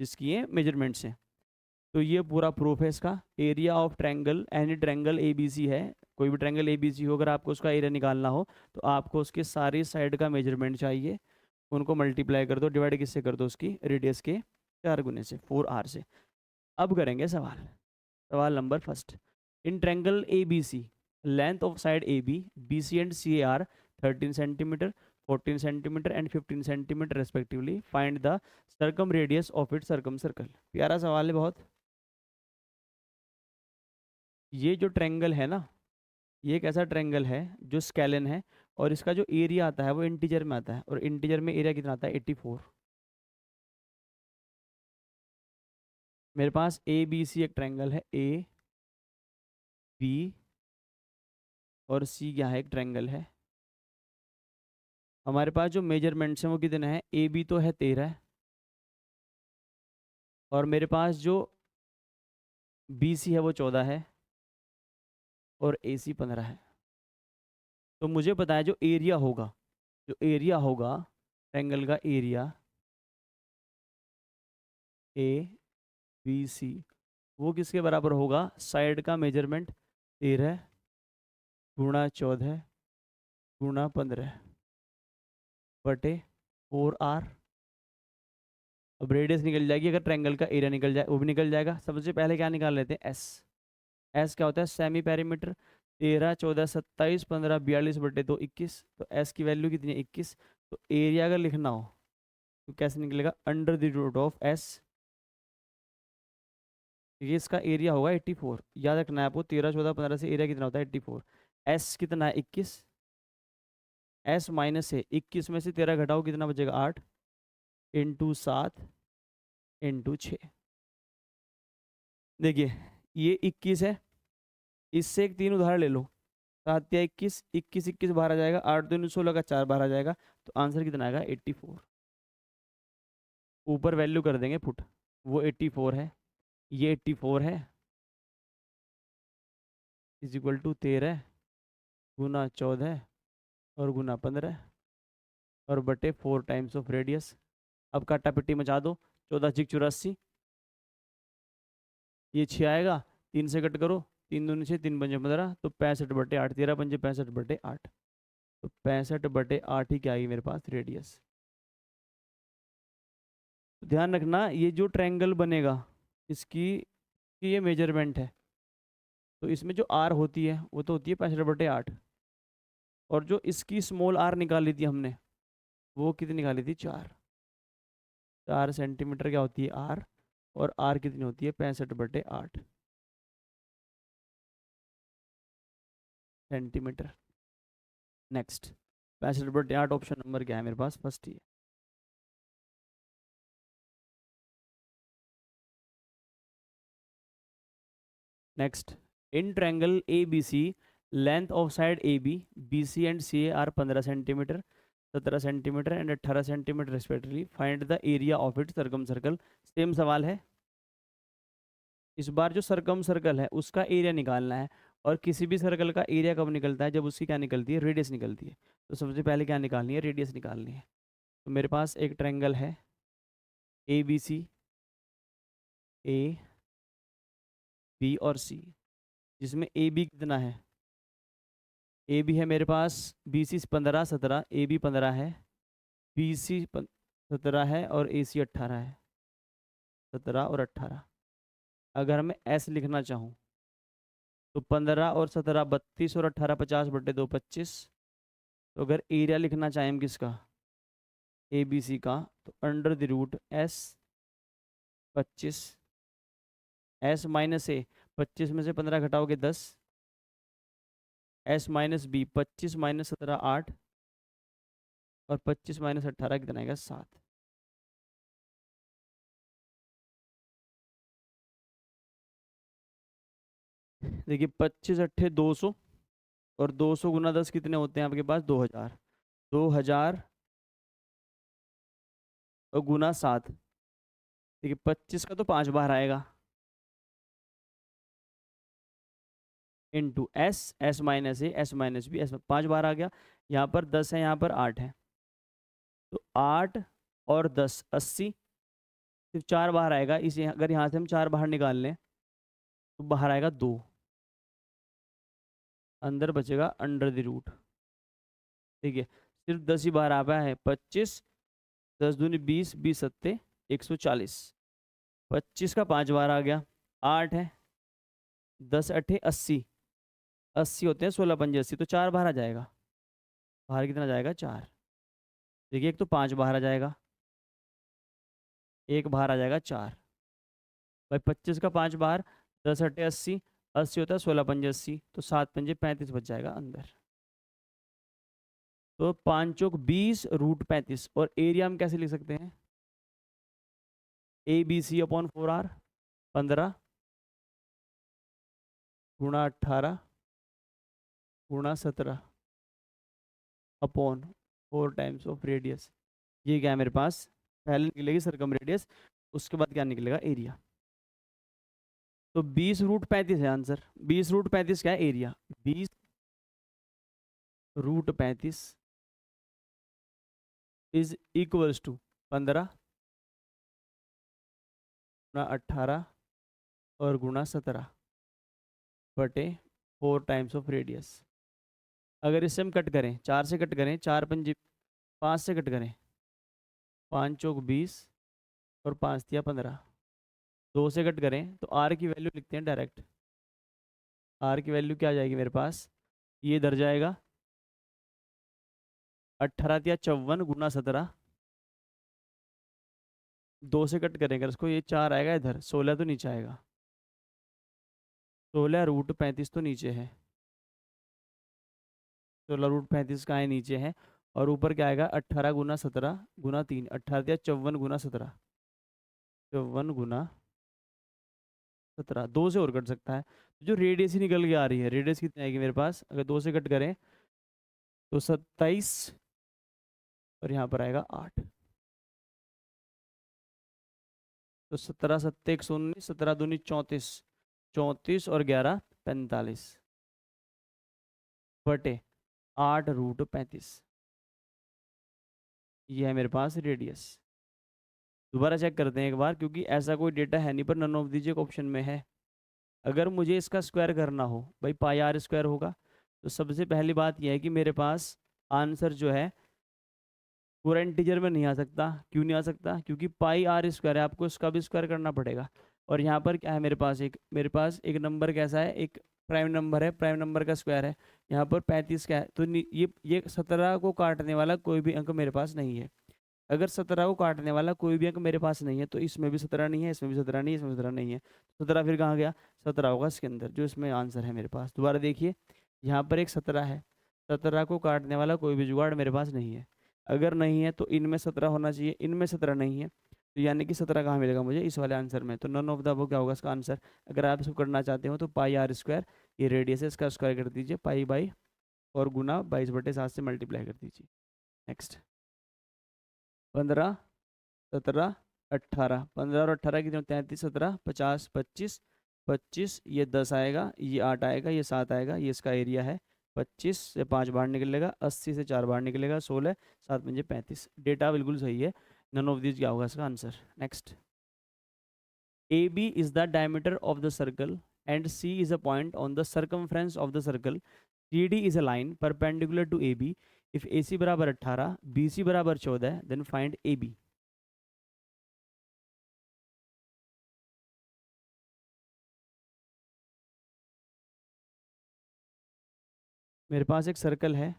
जिसकी ये मेजरमेंट्स हैं। तो ये पूरा प्रूफ है इसका। Area of triangle, any triangle A B C है, कोई भी ट्रायंगल ए बी सी हो, अगर आपको उसका एरिया निकालना हो तो आपको उसके सारी साइड का मेजरमेंट चाहिए, उनको मल्टीप्लाई कर दो, डिवाइड किससे कर दो, उसकी रेडियस के 4 गुने से, 4r से। अब करेंगे सवाल, सवाल number first. In triangle A B C, length of side A B, B C and C A are 13 centimetre, 14 centimetre and 15 centimetre respectively. Find the circumradius of it circumcircle. प्यारा सवाल है बहुत। ये जो triangle है ना, ये एक ऐसा ट्रायंगल है जो स्केलन है, और इसका जो एरिया आता है वो इंटीजर में आता है, और इंटीजर में एरिया कितना आता है, 84। मेरे पास ए बी सी एक ट्रायंगल है, ए बी और सी क्या है, एक ट्रायंगल है। हमारे पास जो मेजरमेंट्स हैं वो कितने हैं, ए बी तो है 13, और मेरे पास जो बी सी है वो 14 है, और ए सी 15 है। तो मुझे पता है जो एरिया होगा, जो एरिया होगा ट्रायंगल का एरिया ए बी सी, वो किसके बराबर होगा, साइड का मेजरमेंट 13 गुणा 14 गुणा 15 बटे 4r। अब रेडियस निकल जाएगी, अगर ट्रायंगल का एरिया निकल जाए वो भी निकल जाएगा। सबसे पहले क्या निकाल लेते हैं, एस। एस क्या होता है, सेमी पेरीमीटर। 13 14 27 15 42 बटे 2 21। तो एस की वैल्यू कितनी है, 21। तो एरिया अगर लिखना हो तो कैसे निकलेगा, under the root of S, ये इसका एरिया होगा 84। याद रखना है आपको, 13 14 15 से एरिया कितना होता है, 84। एस कितना है, 21। एस माइनस है 21 में से 13 घटाओ, कितना बचेगा, 8 इंटू 7 इंटू 6। देखिए ये 21 है, इससे एक 3 उदाहरण ले लो, 7 या 21, 21 21 बाहर आ जाएगा, 8 2 16 का 4 बाहर आ जाएगा। तो आंसर कितना आएगा, 84। ऊपर वैल्यू कर देंगे पुट, वो 84 है, ये 84 है, इज इक्वल टू 13 गुना 14 और गुना 15 और बटे 4 टाइम्स ऑफ रेडियस। अब काटा पिट्टी मचा दो, 14 6 84, ये 6 आएगा, 3 से कट करो, 3 दूनी 6 3 पंजे 15, तो 65/8, 13 पंजे 65/8। तो 65/8 ही क्या आएगी मेरे पास, रेडियस। तो ध्यान रखना, ये जो ट्रायंगल बनेगा इसकी ये मेजरमेंट है, तो इसमें जो आर होती है वो तो होती है 65/8, और जो इसकी स्मॉल आर निकाली थी हमने, वो कितनी निकाली थी, 4 सेंटीमीटर क्या होती है आर, और आर कितनी होती है, 65/8 सेंटीमीटर। नेक्स्ट, 65/8 ऑप्शन नंबर क्या है मेरे पास, फर्स्ट ही है। Next, in triangle A B C, length of side A B, B C and C A are 15 centimetre, 17 centimetre and 18 centimetre respectively, find the area of it circumcircle. Same सवाल है, इस बार जो सरकम circle है उसका area निकालना है। और किसी भी सर्कल का एरिया कब निकलता है, जब उसकी क्या निकलती है, रेडियस निकलती है। तो सबसे पहले क्या निकालनी है, रेडियस निकालनी है। तो मेरे पास एक ट्रायंगल है A B C, A B और सी, जिसमें ए बी कितना है, ए बी है मेरे पास, बी सी 15 17, ए बी 15 है, बी सी 17 है और ए सी 18 है, 17 और 18। अगर मैं एस लिखना चाहूँ तो 15 और 17 32 और 18 50/2 25। तो अगर एरिया लिखना चाहें हम किसका, ए बी सी का, तो under the root S 25, S minus A, 25 में से 15 घटाओगे 10, एस माइनस बी 25 माइनस 17 8, और 25 माइनस 18 कितना आएगा 7। देखिए 25 अट्ठे 200, और 200 गुना 10 कितने होते हैं आपके पास, 2000। 2000 और गुना 7, देखिए 25 का तो 5 बार आएगा, इंटू एस, एस माइनस ए, एस माइनस बी, एस 5 बार आ गया। यहाँ पर 10 है, यहाँ पर 8 है, तो 8 और 10 80, सिर्फ 4 बाहर आएगा। इसे अगर यहाँ से हम 4 बाहर निकाल लें तो बाहर आएगा 2, अंदर बचेगा अंडर द रूट। ठीक है, सिर्फ 10 ही बाहर आ पाया है। 25, 10 दूनी 20, 20 सत्ते 140, 25 का 5 बार आ गया, 8 है, 10 अट्ठे 80, 80 होते हैं 16 पंजे 80, तो 4 बाहर आ जाएगा। बाहर कितना जाएगा 4। देखिए एक तो 5 बाहर आ जाएगा, एक बाहर आ जाएगा 4। भाई 25 का 5 बाहर, 10 अट्ठे 80, 80 होता है 16 पंजे 80, तो 7 पंजे 35 बच जाएगा अंदर। तो 5 चौक 20 रूट 35। और एरिया हम कैसे लिख सकते हैं, ए बी सी अपॉन 4R, 15 गुणा 18 गुणा 17 अपॉन 4 टाइम्स ऑफ रेडियस। ये क्या है मेरे पास, पहले निकलेगी सरकम रेडियस, उसके बाद क्या निकलेगा, एरिया। तो 20 रूट 35 है आंसर। 20 रूट 35 क्या है, area. 20 root 35 is equals to 15 गुणा 18 और गुणा 17 बटे 4 टाइम्स ऑफ रेडियस। अगर इससे हम कट करें, 4 से कट करें, 4 पंजे 5 से कट करें, 5 चौक 20 और 5 दिया 15, 2 से कट करें तो आर की वैल्यू लिखते हैं डायरेक्ट। आर की वैल्यू क्या आ जाएगी मेरे पास, ये इधर जाएगा, 18 दिया 54 गुना 17, 2 से कट करेंगे इसको, ये 4 आएगा इधर, 16 तो नीचे आएगा, 16 रूट 35 तो नीचे है, 16 रूट 35 कहाँ है, नीचे है। और ऊपर क्या आएगा, 18 गुना 17 गुना 3, 18 दिया 54 गुना 17, 54 गुना 17, 2 से और कट सकता है। तो जो रेडियस ही निकल के आ रही है, रेडियस कितनी आएगी मेरे पास, अगर 2 से कट करें तो 27, और यहाँ पर आएगा 8। तो 17 सत्ते 119, 17 दूनी 34, 34 और 11 45 बटे 8 रूट 35। ये है मेरे पास रेडियस। दोबारा चेक करते हैं एक बार, क्योंकि ऐसा कोई डेटा है नहीं, पर नन ऑफ दीजिए ऑप्शन में है। अगर मुझे इसका स्क्वायर करना हो, भाई पाई आर स्क्वायर होगा, तो सबसे पहली बात यह है कि मेरे पास आंसर जो है पूरा इंटीजर में नहीं आ सकता। क्यों नहीं आ सकता, क्योंकि पाई आर स्क्वायर है, आपको इसका भी स्क्वायर करना पड़ेगा। और यहाँ पर क्या है मेरे पास एक नंबर कैसा है, एक प्राइम नंबर है, प्राइम नंबर का स्क्वायर है। यहाँ पर 35 क्या है, तो ये 17 को काटने वाला कोई भी अंक मेरे पास नहीं है। अगर 17 को काटने वाला कोई भी अंक मेरे पास नहीं है, तो इसमें भी 17 नहीं है, इसमें भी 17 नहीं है, इसमें 17 नहीं है, 17 फिर कहाँ गया, 17 होगा इसके अंदर, जो इसमें आंसर है मेरे पास। दोबारा देखिए, यहाँ पर एक 17 है, 17 को काटने वाला कोई भी जुगाड़ मेरे पास नहीं है। अगर नहीं है तो इनमें 17 होना चाहिए, इनमें 17 नहीं है, तो यानी कि 17 कहाँ मिलेगा मुझे, इस वाले आंसर में। तो नन ऑफ द अबव क्या होगा इसका आंसर। अगर आप इसको करना चाहते हो तो पाई आर स्क्वायर, ये रेडियस है, इसका स्क्वायर कर दीजिए, पाई बाई और गुना 22/7 से मल्टीप्लाई कर दीजिए। नेक्स्ट 15 17 18, 15 और 18 कितने 33 17 50 25 25, ये 10 आएगा, ये 8 आएगा, ये 7 आएगा, ये इसका एरिया है। 25 से 5 बाहर निकलेगा, 80 से 4 बाहर निकलेगा, 16 7 पंजे 35। डेटा बिल्कुल सही है, नन ऑफ दिस क्या होगा इसका answer. Next, A B is the diameter of the circle and C is a point on the circumference of the circle, C D is a line perpendicular to A B, if A C बराबर 18 B C बराबर 14, then find A B. मेरे पास एक circle है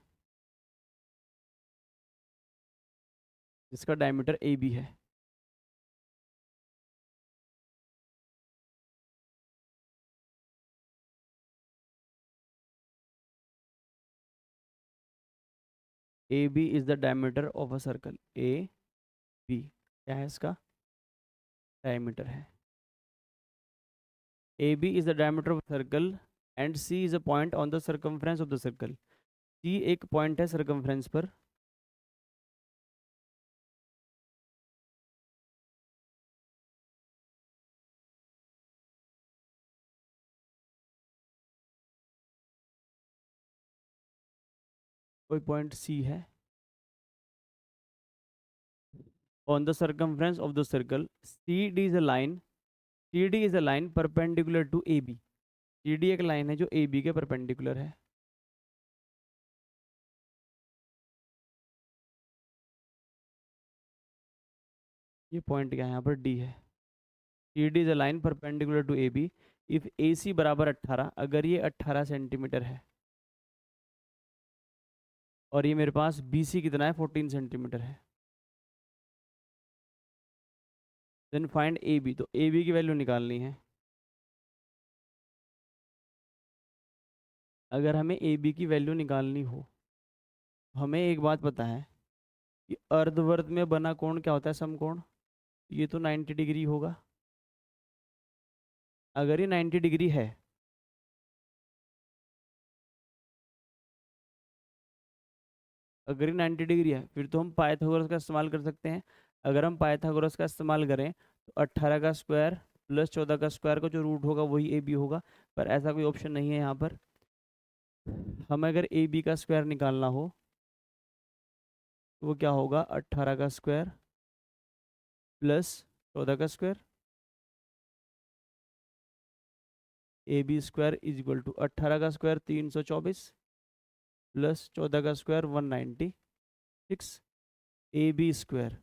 जिसका diameter A B है। A B is the diameter of a circle, A B क्या है इसका डायमीटर है। A B is the diameter of circle and C is a point on the circumference of the circle, C एक point है circumference पर। कोई point C है on the circumference of the circle, CD is a line, CD is a line perpendicular to AB, CD एक line है जो AB के perpendicular है। ये पॉइंट क्या है यहाँ पर D है। CD is a line perpendicular to AB if AC बराबर 18, अगर ये 18 सेंटीमीटर है और ये मेरे पास BC कितना है 14 सेंटीमीटर है, देन फाइंड AB। तो AB की वैल्यू निकालनी है। अगर हमें AB की वैल्यू निकालनी हो, हमें एक बात पता है कि अर्धवर्त में बना कोण क्या होता है, समकोण। ये तो 90 डिग्री होगा। अगर ये 90 डिग्री है अगर ये 90 डिग्री है फिर तो हम पाइथागोरस का इस्तेमाल कर सकते हैं। अगर हम पाइथागोरस का इस्तेमाल करें तो 18 का स्क्वायर प्लस 14 का स्क्वायर का जो रूट होगा वही ए बी होगा, पर ऐसा कोई ऑप्शन नहीं है यहाँ पर। हमें अगर ए बी का स्क्वायर निकालना हो तो वो क्या होगा, 18 का स्क्वायर प्लस 14 का square, A B square is equal to 18 का स्क्वायर 324 प्लस 14 का square 196, A B square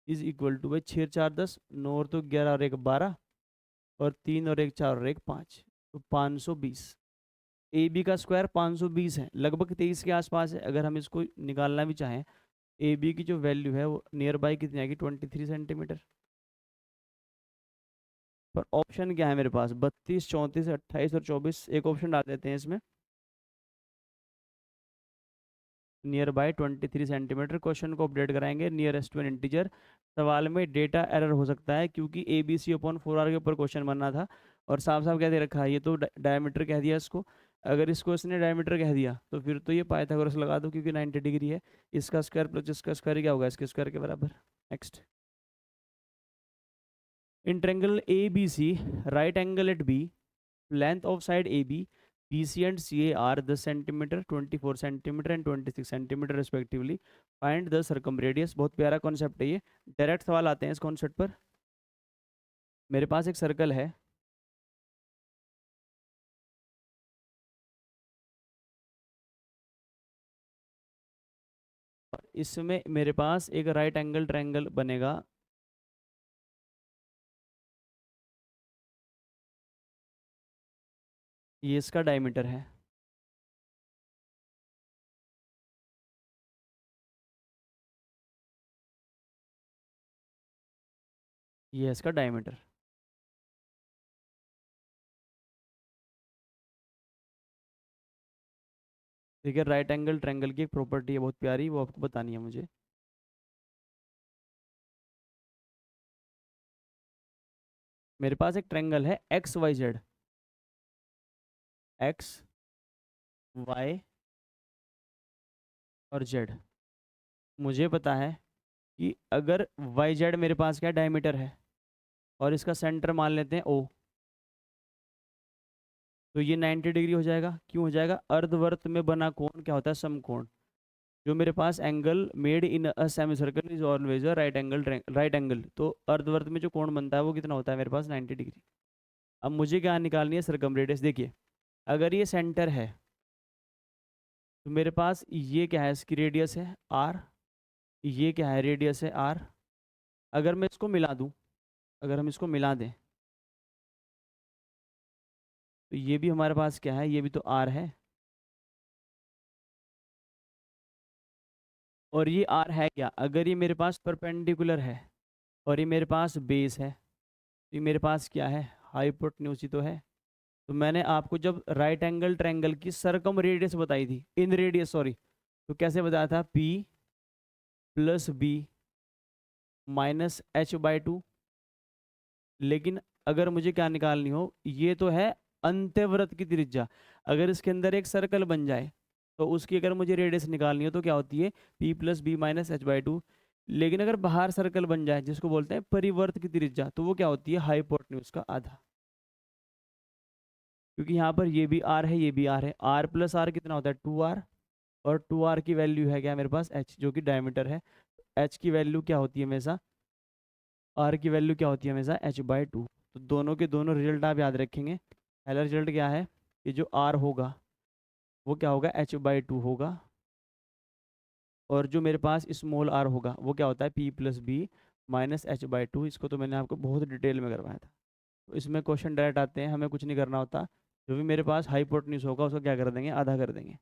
is equal to भाई 6 4 10, 9 और तो 11 और 1 12 और 3 और 1 4 और 1 5, तो 520। ए बी का स्क्वायर 520 है, लगभग 23 के आसपास है। अगर हम इसको निकालना भी चाहें, ए बी की जो वैल्यू है वो नियर बाई कितनी आएगी 23 सेंटीमीटर। पर ऑप्शन क्या है मेरे पास, 32 34 28 और 24। एक ऑप्शन डाल देते हैं इसमें, नियर बाय 23 सेंटीमीटर। क्वेश्चन को अपडेट कराएंगे नियरेस्ट टू एन इंटीजर। सवाल में डेटा एरर हो सकता है क्योंकि ए बी सी अपॉन 4r के ऊपर क्वेश्चन बनना था और साफ साफ क्या दे रखा है, ये तो डायमीटर कह दिया इसको। अगर इसको इसने डायमीटर कह दिया तो फिर तो ये पाइथागोरस लगा दो क्योंकि 90 डिग्री है। इसका स्क्वायर प्लस इसका स्क्वायर क्या होगा, इसके स्क्वायर के बराबर। Next, in triangle A B C right angle at B, length of side A B, BC and CA are 10 centimetre 24 centimetre and 26 centimetre respectively, find the circumradius. बहुत प्यारा concept है ये, डायरेक्ट सवाल आते हैं इस कॉन्सेप्ट पर। मेरे पास एक सर्कल है, और इसमें मेरे पास एक राइट एंगल ट्रायंगल बनेगा। ये इसका डायमीटर है, ये इसका डायमीटर। ठीक है, राइट एंगल ट्रायंगल की एक प्रॉपर्टी है बहुत प्यारी, वो आपको बतानी है मुझे। मेरे पास एक ट्रायंगल है X Y Z, X Y और जेड। मुझे पता है कि अगर वाई जेड मेरे पास क्या डायमीटर है और इसका सेंटर मान लेते हैं ओ, तो ये 90 डिग्री हो जाएगा। क्यों हो जाएगा? अर्धवर्त में बना कोण क्या होता है? समकोण। जो मेरे पास angle made in a semicircle is always a right angle. तो अर्धवर्त में जो कोण बनता है वो कितना होता है मेरे पास? 90 डिग्री। अब मुझे क्या निकालनी है? सर्कमरेडियस। देखिए अगर ये सेंटर है तो मेरे पास ये क्या है? इसकी रेडियस है आर। ये क्या है? रेडियस है आर। अगर मैं इसको मिला दूं, अगर हम इसको मिला दें तो ये भी हमारे पास क्या है? ये भी तो आर है। और ये आर है क्या? अगर ये मेरे पास परपेंडिकुलर है और ये मेरे पास बेस है, तो ये मेरे पास क्या है? हाइपोटेन्यूज ही तो है। तो मैंने आपको जब राइट एंगल ट्रायंगल की सरकम रेडियस बताई थी, इन रेडियस सॉरी, तो कैसे बताया था? P plus B minus h/2। लेकिन अगर मुझे क्या निकालनी हो, ये तो है अंत्यवृत्त की त्रिज्या। अगर इसके अंदर एक सर्कल बन जाए तो उसकी अगर मुझे रेडियस निकालनी हो तो क्या होती है? P plus B minus h/2। लेकिन अगर बाहर सर्कल बन जाए जिसको बोलते हैं परिवर्त की त्रिज्या, तो वो क्या होती है? हाइपोटेन्यूज का आधा। क्योंकि यहाँ पर ये भी आर है, ये भी आर है। आर प्लस आर कितना होता है? 2r। और 2r की वैल्यू है क्या मेरे पास? h, जो कि डायमीटर है। h की वैल्यू क्या होती है हमेशा? r की वैल्यू क्या होती है हमेशा? h/2। तो दोनों के दोनों रिजल्ट आप याद रखेंगे। पहला रिजल्ट क्या है? कि जो r होगा वो क्या होगा? h/2 होगा। और जो मेरे पास स्मॉल r होगा वो क्या होता है? P plus B minus h/2। इसको तो मैंने आपको बहुत डिटेल में करवाया था। तो इसमें क्वेश्चन डायरेक्ट आते हैं, हमें कुछ नहीं करना होता। जो भी मेरे पास हाइपोटेन्यूज होगा उसको क्या कर देंगे? आधा कर देंगे।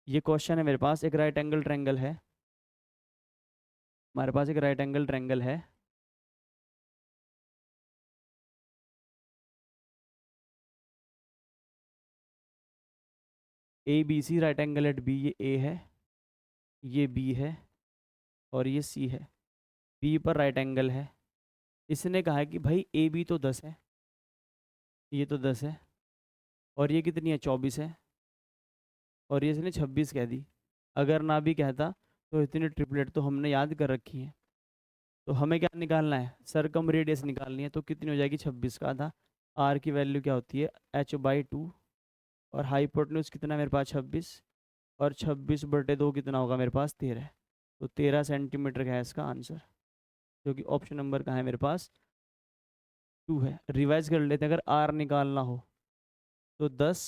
ये क्वेश्चन है मेरे पास। एक राइट एंगल ट्रायंगल है, हमारे पास एक राइट एंगल ट्रायंगल है। A B C right angle at B. ये ए है, ये बी है और ये सी है। बी पर राइट एंगल है। इसने कहा है कि भाई ए बी तो 10 है, ये तो 10 है, और ये कितनी है? 24 है, और ये इसने 26 कह दी। अगर ना भी कहता तो इतनी ट्रिपलेट तो हमने याद कर रखी है। तो हमें क्या निकालना है? सरकम रेडियस निकालनी है। तो कितनी हो जाएगी? 26 का आधा। आर की वैल्यू क्या होती है? h/2। और हाइपोटेन्यूज कितना है मेरे पास? 26। और 26/2 कितना होगा मेरे पास? 13। तो 13 सेंटीमीटर का है इसका आंसर, जो कि ऑप्शन नंबर का है मेरे पास 2 है। रिवाइज कर लेते हैं। अगर आर निकालना हो तो 10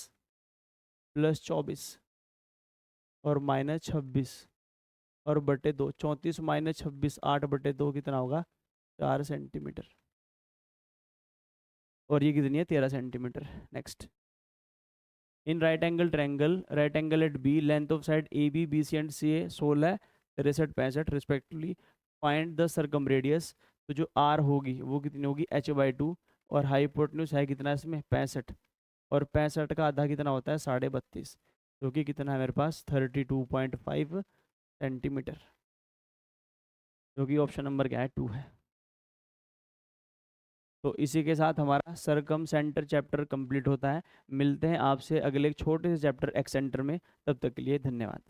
प्लस 24 और माइनस 26 और बटे 2। 34 माइनस 26 8/2 कितना होगा? 4 सेंटीमीटर। और ये कितनी है? 13 centimetre. Next. In right angle triangle right angle at B, length of side A B B C and C A 16 63 65 respectively. Find the circumradius. तो जो आर होगी वो कितनी होगी? h/2। और हाइपोटेन्यूज है कितना इसमें? 65। और 65 का आधा कितना होता है? 32.5, जो कि कितना है मेरे पास? 32.5 सेंटीमीटर, जो कि ऑप्शन नंबर क्या है? 2 है। तो इसी के साथ हमारा सरकम सेंटर चैप्टर कंप्लीट होता है। मिलते हैं आपसे अगले एक छोटे से चैप्टर एक्सेंटर में। तब तक के लिए धन्यवाद।